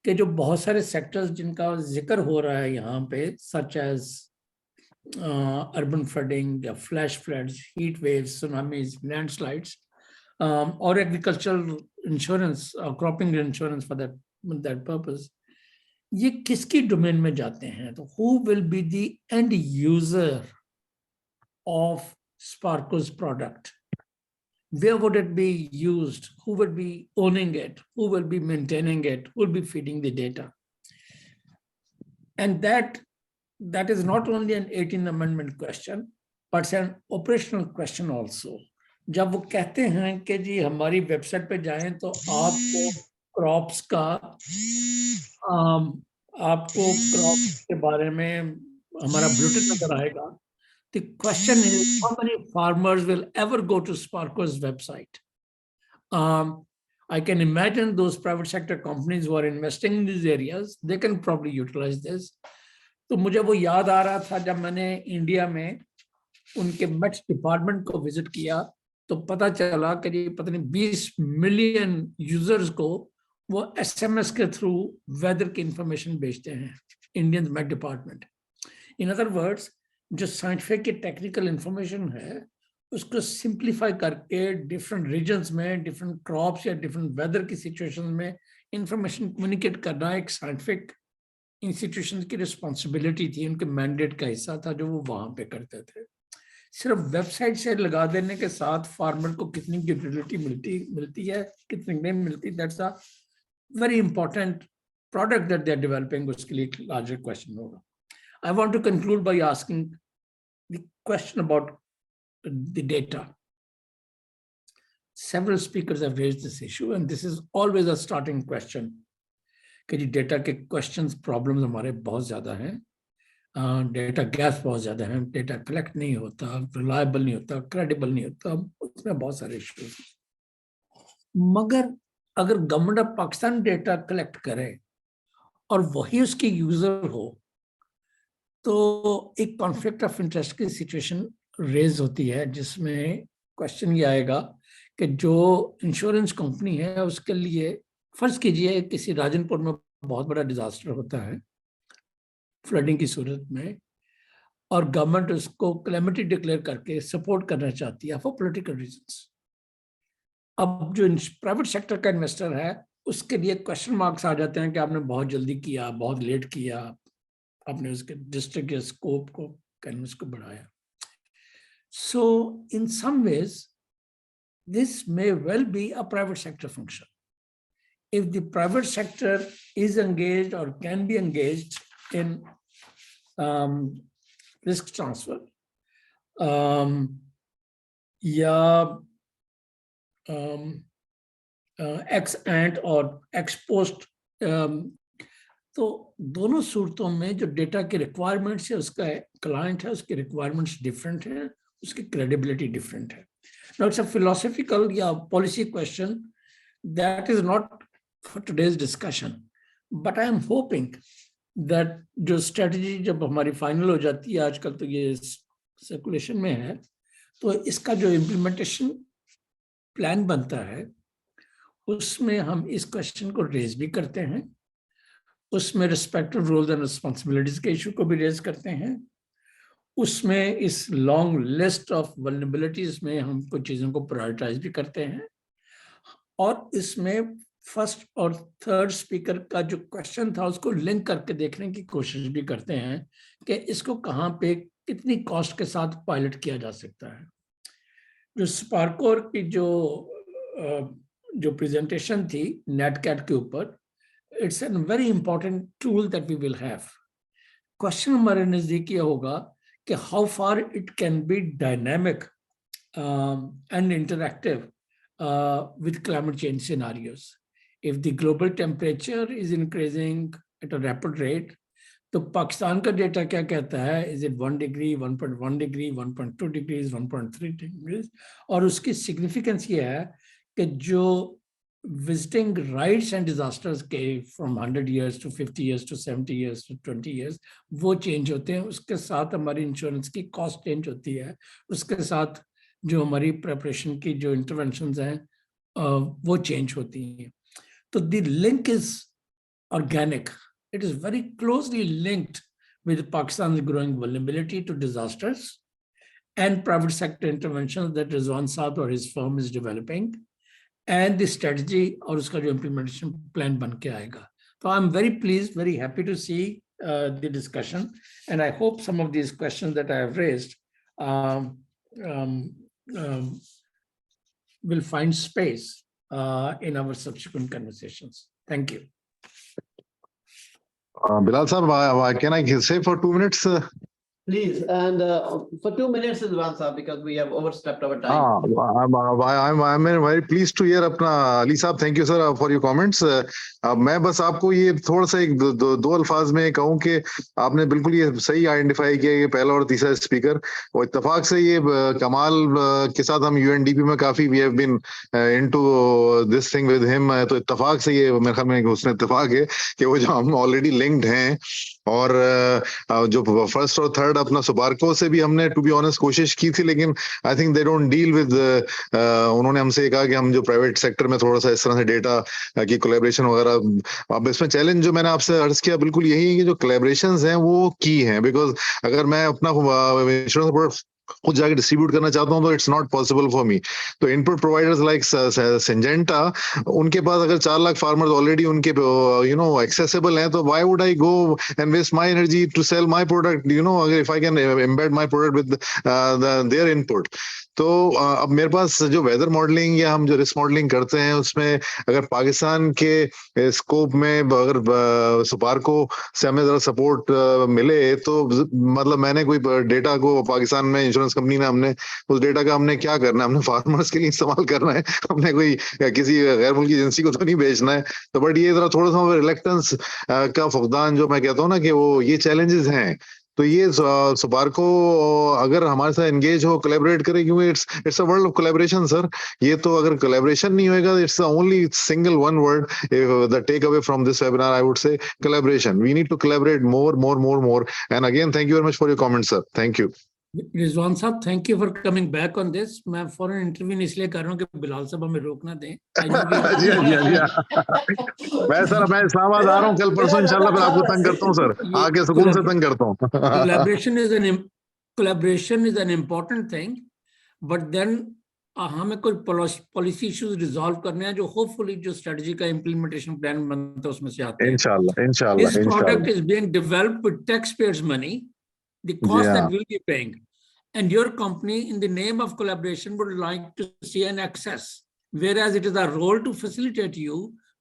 कि जो बहुत सारे सेक्टर्स जिनका जिक्र हो रहा है यहाँ पे, सच एज अर्बन फ्लडिंग या flash floods, heat waves, tsunamis, landslides और agricultural insurance, cropping insurance for that purpose, ये किसकी डोमेन में जाते हैं? तो who will be the end user of Sparko's product? Where would it be used? Who would be owning it? Who will be maintaining it? Who will be feeding the data? And that is not only an 18th Amendment question, but it's an operational question also. जब वो कहते हैं कि जी हमारी website पे जाएं तो आपको क्रॉप्स का आपको क्रॉप्स के बारे में हमारा बुलेटिन नजर आएगा. The question is, how many farmers will ever go to Sparko's website? I can imagine those private sector companies who are investing in these areas, they can probably utilize this. तो मुझे वो याद आ रहा था जब मैंने इंडिया में उनके मेट्स डिपार्टमेंट को विजिट किया तो पता चला कि पता नहीं 20 मिलियन यूजर्स को वो SMS के थ्रू वेदर की इंफॉर्मेशन भेजते हैं Indian met department. In other words, जो साइंटिफिक की टेक्निकल इंफॉर्मेशन है उसको सिंप्लीफाई करके डिफरेंट रीजन्स में डिफरेंट क्रॉप्स या डिफरेंट वेदर की सिचुएशन में इंफॉर्मेशन कम्युनिकेट करना एक साइंटिफिक इंस्टीट्यूशन की रिस्पॉन्सिबिलिटी थी, उनके मैंडेट का हिस्सा था जो वो वहां पे करते थे. सिर्फ वेबसाइट से लगा देने के साथ फार्मर को कितनी यूटिलिटी मिलती है कितनी नहीं मिलती, that's a very important product that they are developing, उसके लिए लार्जर क्वेश्चन होगा. I want to conclude by asking the question about the data. Several speakers have raised this issue, and this is always a starting question. कि जी data के questions problems हमारे बहुत ज़्यादा हैं, data gap बहुत ज़्यादा है, डेटा कलेक्ट नहीं होता, रिलायबल नहीं होता, क्रेडिबल नहीं होता, उसमें बहुत सारे इश्यूज. मगर अगर government of Pakistan data collect करे और वही उसकी यूजर हो तो एक कॉन्फ्लिक्ट ऑफ इंटरेस्ट की सिचुएशन रेज होती है, जिसमें क्वेश्चन ये आएगा कि जो इंश्योरेंस कंपनी है उसके लिए फर्ज कीजिए किसी राजनपुर में बहुत बड़ा डिजास्टर होता है फ्लडिंग की सूरत में और गवर्नमेंट उसको कैलेमिटी डिक्लेयर करके सपोर्ट करना चाहती है फॉर पॉलिटिकल रीजंस. अब जो प्राइवेट सेक्टर का इन्वेस्टर है उसके लिए क्वेश्चन मार्क्स आ जाते हैं कि आपने बहुत जल्दी किया, बहुत लेट किया, आपने उसके डिस्ट्रिक्ट या स्कोप को कैनवस को बढ़ाया. So in some ways this may well be a private sector function. If the private sector is engaged or can be engaged in risk transfer, ex ante or ex post, तो दोनों सूरतों में जो data के requirements है उसका client है उसके रिक्वायरमेंट्स डिफरेंट है, उसकी क्रेडिबिलिटी डिफरेंट है. Now it's a philosophical या policy question that is not for today's discussion, but I am hoping that जो strategy जब हमारी final हो जाती है, आजकल तो ये circulation में है, तो इसका जो implementation plan बनता है उसमें हम इस question को raise भी करते हैं, उसमें respective roles and responsibilities के issue को भी raise करते हैं, उसमें इस long list of vulnerabilities में हम कुछ चीज़ों को prioritize भी करते हैं और इसमें फर्स्ट और थर्ड स्पीकर का जो क्वेश्चन था उसको लिंक करके देखने की कोशिश भी करते हैं कि इसको कहाँ पे कितनी कॉस्ट के साथ पायलट किया जा सकता है. जो स्पार्कोर की जो प्रेजेंटेशन थी नेटकैट के ऊपर, it's an very important tool that we will have. Question हमारे नजदीक ये होगा कि how far it can be dynamic and interactive with climate change scenarios. If the global temperature is increasing at a rapid rate, तो पाकिस्तान का data क्या कहता है? Is it 1 degree, 1.1 degree, 1.2 degrees, 1.3 degrees? और उसकी significance ये है कि जो visiting rights and disasters के from 100 years to 50 years to 70 years to 20 years वो change होते हैं, उसके साथ हमारी इंश्योरेंस की cost change होती है, उसके साथ जो हमारी प्रिपरेशन की जो इंटरवेंशंस हैं वो चेंज होती हैं. तो the link is organic, it is very closely linked with Pakistan growing vulnerability to disasters and private sector intervention that Rizwan साहब और his firm is developing and the strategy और उसका जो इम्प्लीमेंटेशन प्लान बन के आएगा. तो I am very pleased, very happy to see the discussion and I hope some of these questions that I have raised will find space in our subsequent conversations. Thank you. Bilal sir, can I say for 2 minutes? Please, and for 2 minutes is one, sir, because we have overstepped our time. I'm very pleased to hear अपना अली साहब, thank you sir for your comments. मैं बस आपको ये थोड़ा सा एक दो अल्फाज में कहूँ कि आपने बिल्कुल ये सही आइडेंटिफाई किया ये पहला और तीसरा स्पीकर, और इत्तेफाक से ये कमाल के साथ हम यूएनडीपी में काफी we have been into this thing with him, तो इत्तेफाक से ये मेरे ख्याल में उसने इत्तेफाक है कि वो जो हम ऑलरेडी लिंक्ड हैं, और जो फर्स्ट और थर्ड अपना सुबारको से भी हमने टू बी ऑनेस्ट कोशिश की थी, लेकिन I think they don't deal with, उन्होंने हमसे कहा कि हम जो प्राइवेट सेक्टर में थोड़ा सा इस तरह से डेटा की कोलैबोरेशन वगैरह, अब इसमें चैलेंज जो मैंने आपसे अर्ज किया बिल्कुल यही है कि जो कोलैबोरेशंस हैं वो की हैं, बिकॉज अगर मैं अपना इंश्योरेंस प्रोडक्ट खुद जाके डिस्ट्रीब्यूट करना चाहता हूँ तो it's not possible for me. तो इनपुट प्रोवाइडर्स लाइक सिंजेंटा, उनके पास अगर 4 लाख फार्मर्स ऑलरेडी उनके एक्सेसिबल हैं, तो why would I go and waste my energy to sell my product, अगर if I can embed my product with their input. तो अब मेरे पास जो वेदर मॉडलिंग या हम जो रिस्क मॉडलिंग करते हैं उसमें अगर पाकिस्तान के स्कोप में अगर सुपारको से हमें जरा सपोर्ट मिले, तो मतलब मैंने कोई डेटा को पाकिस्तान में इंश्योरेंस कंपनी में हमने उस डेटा का हमने क्या करना है, हमने फार्मर्स के लिए इस्तेमाल करना है, हमने कोई किसी गैर मुल्की एजेंसी को तो नहीं बेचना है। तो बट ये जरा थोड़ा सा रिलेक्टेंस का फुकदान जो मैं कहता हूँ ना कि वो ये चैलेंजेस हैं, तो ये सुपारको अगर हमारे साथ एंगेज हो, कोलैबोरेट करे, क्योंकि it's a world of collaboration sir. ये तो अगर कोलैबोरेशन नहीं होएगा, it's the only single one word the take away from this webinar, I would say collaboration. We need to collaborate more and again thank you very much for your comment sir, thank you. Rizwan साहब, thank you for coming back on this. मैं फॉरन interview इसलिए कर रहा हूँ कि बिलाल साहब हमें रोकना दें। मैं इस्लामाबाद आ रहा हूँ कल परसों इंशाल्लाह, फिर आपको तंग करता हूँ सर, आके सुकून से तंग करता हूँ। collaboration is an important thing, but then हमें कोई पॉलिसी इश्यूज रिजॉल्व करने हैं जो होपफुली जो स्ट्रेटजी का इंप्लीमेंटेशन प्लान बनता है उसमें से आते हैं। इंशाल्लाह This product is being developed with taxpayers' money, the cost that we'll be paying, and your company, in the name of collaboration, would like to see an access, whereas it is our role to facilitate you.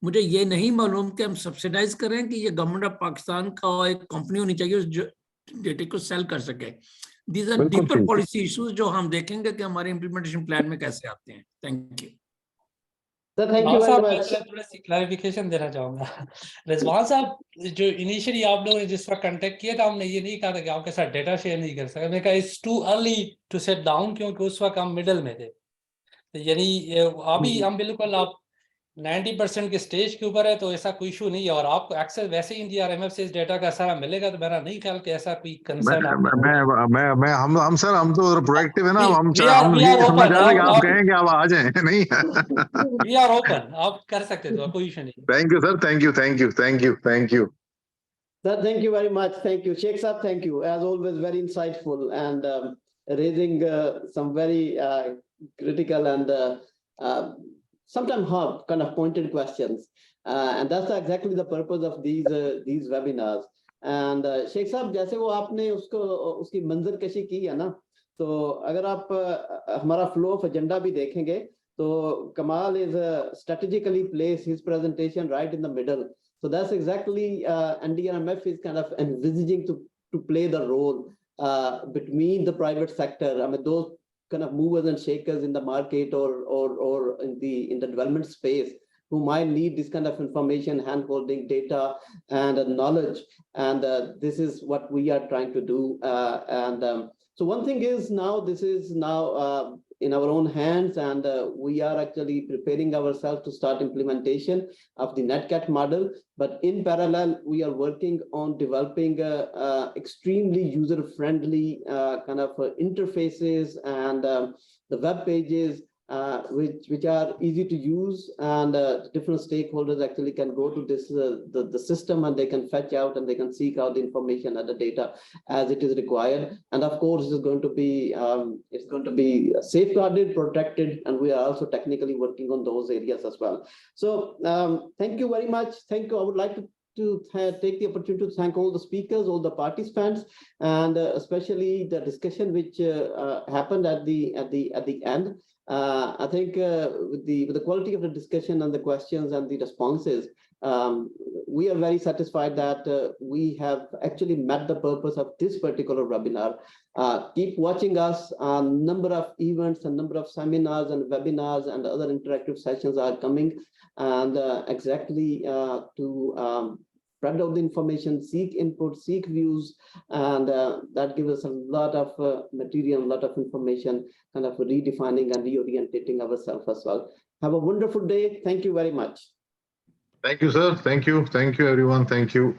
मुझे ये नहीं मालूम कि हम subsidise करें कि ये government of Pakistan का एक कंपनी होनी चाहिए जो डेटा को सेल कर सके। These are deeper policy issues जो हम देखेंगे कि हमारे implementation plan में कैसे आते हैं। Thank you. Sir, thank you very much. थोड़ा सी क्लैरिफिकेशन देना चाहूंगा। रिजवान साहब, जो इनिशियली आप लोगों ने जिस वक्त कांटेक्ट किया था, हमने ये नहीं कहा था कि आपके साथ डेटा शेयर नहीं कर सकते। मैंने कहा it's too early to set down, क्योंकि उस वक्त हम मिडल में थे। तो यानी अभी हम बिल्कुल आप 90% के स्टेज के ऊपर है, तो ऐसा कोई इशू नहीं है, और आपको एक्सेस वैसे ही इंडिया से इस डेटा का सारा मिलेगा। तो मेरा नहीं ख्याल कि ऐसा कोई कंसर्न हम सर हम तो प्रोएक्टिव है ना, हम चाहते आप कहें कि आप आ जाएं, नहीं वी आर ओपन, आप कर सकते हो, कोई इशू नहीं। Thank you sir, thank you Sir, thank you very much. Thank you. Sheikh Saab, thank you. As always, very insightful and raising some very critical and sometimes hard kind of pointed questions. And that's exactly the purpose of these webinars. And Sheikh Saab, जैसे वो आपने उसकी मंजर कशी की है ना, तो अगर आप हमारा flow of agenda भी देखेंगे, तो Kamal is strategically placed his presentation right in the middle. So that's exactly NDRMF is kind of envisaging to play the role between the private sector. I mean, those kind of movers and shakers in the market or in the development space who might need this kind of information, hand-holding data and knowledge. And this is what we are trying to do. So one thing is now, this is now in our own hands, and we are actually preparing ourselves to start implementation of the NetCat model. But in parallel, we are working on developing extremely user-friendly kind of interfaces and the web pages which are easy to use, and different stakeholders actually can go to this the system, and they can fetch out and they can seek out the information and the data as it is required. And of course, it's going to be safeguarded, protected, and we are also technically working on those areas as well. So thank you very much. Thank you. I would like to to take the opportunity to thank all the speakers, all the participants, and especially the discussion which happened at the end. I think with the quality of the discussion and the questions and the responses, we are very satisfied that we have actually met the purpose of this particular webinar. Keep watching us. A number of events, a number of seminars and webinars and other interactive sessions are coming, and exactly to spread out the information, seek input, seek views, and that gives us a lot of material, a lot of information, kind of redefining and reorientating ourselves as well. Have a wonderful day. Thank you very much. Thank you, sir. Thank you. Thank you, everyone. Thank you.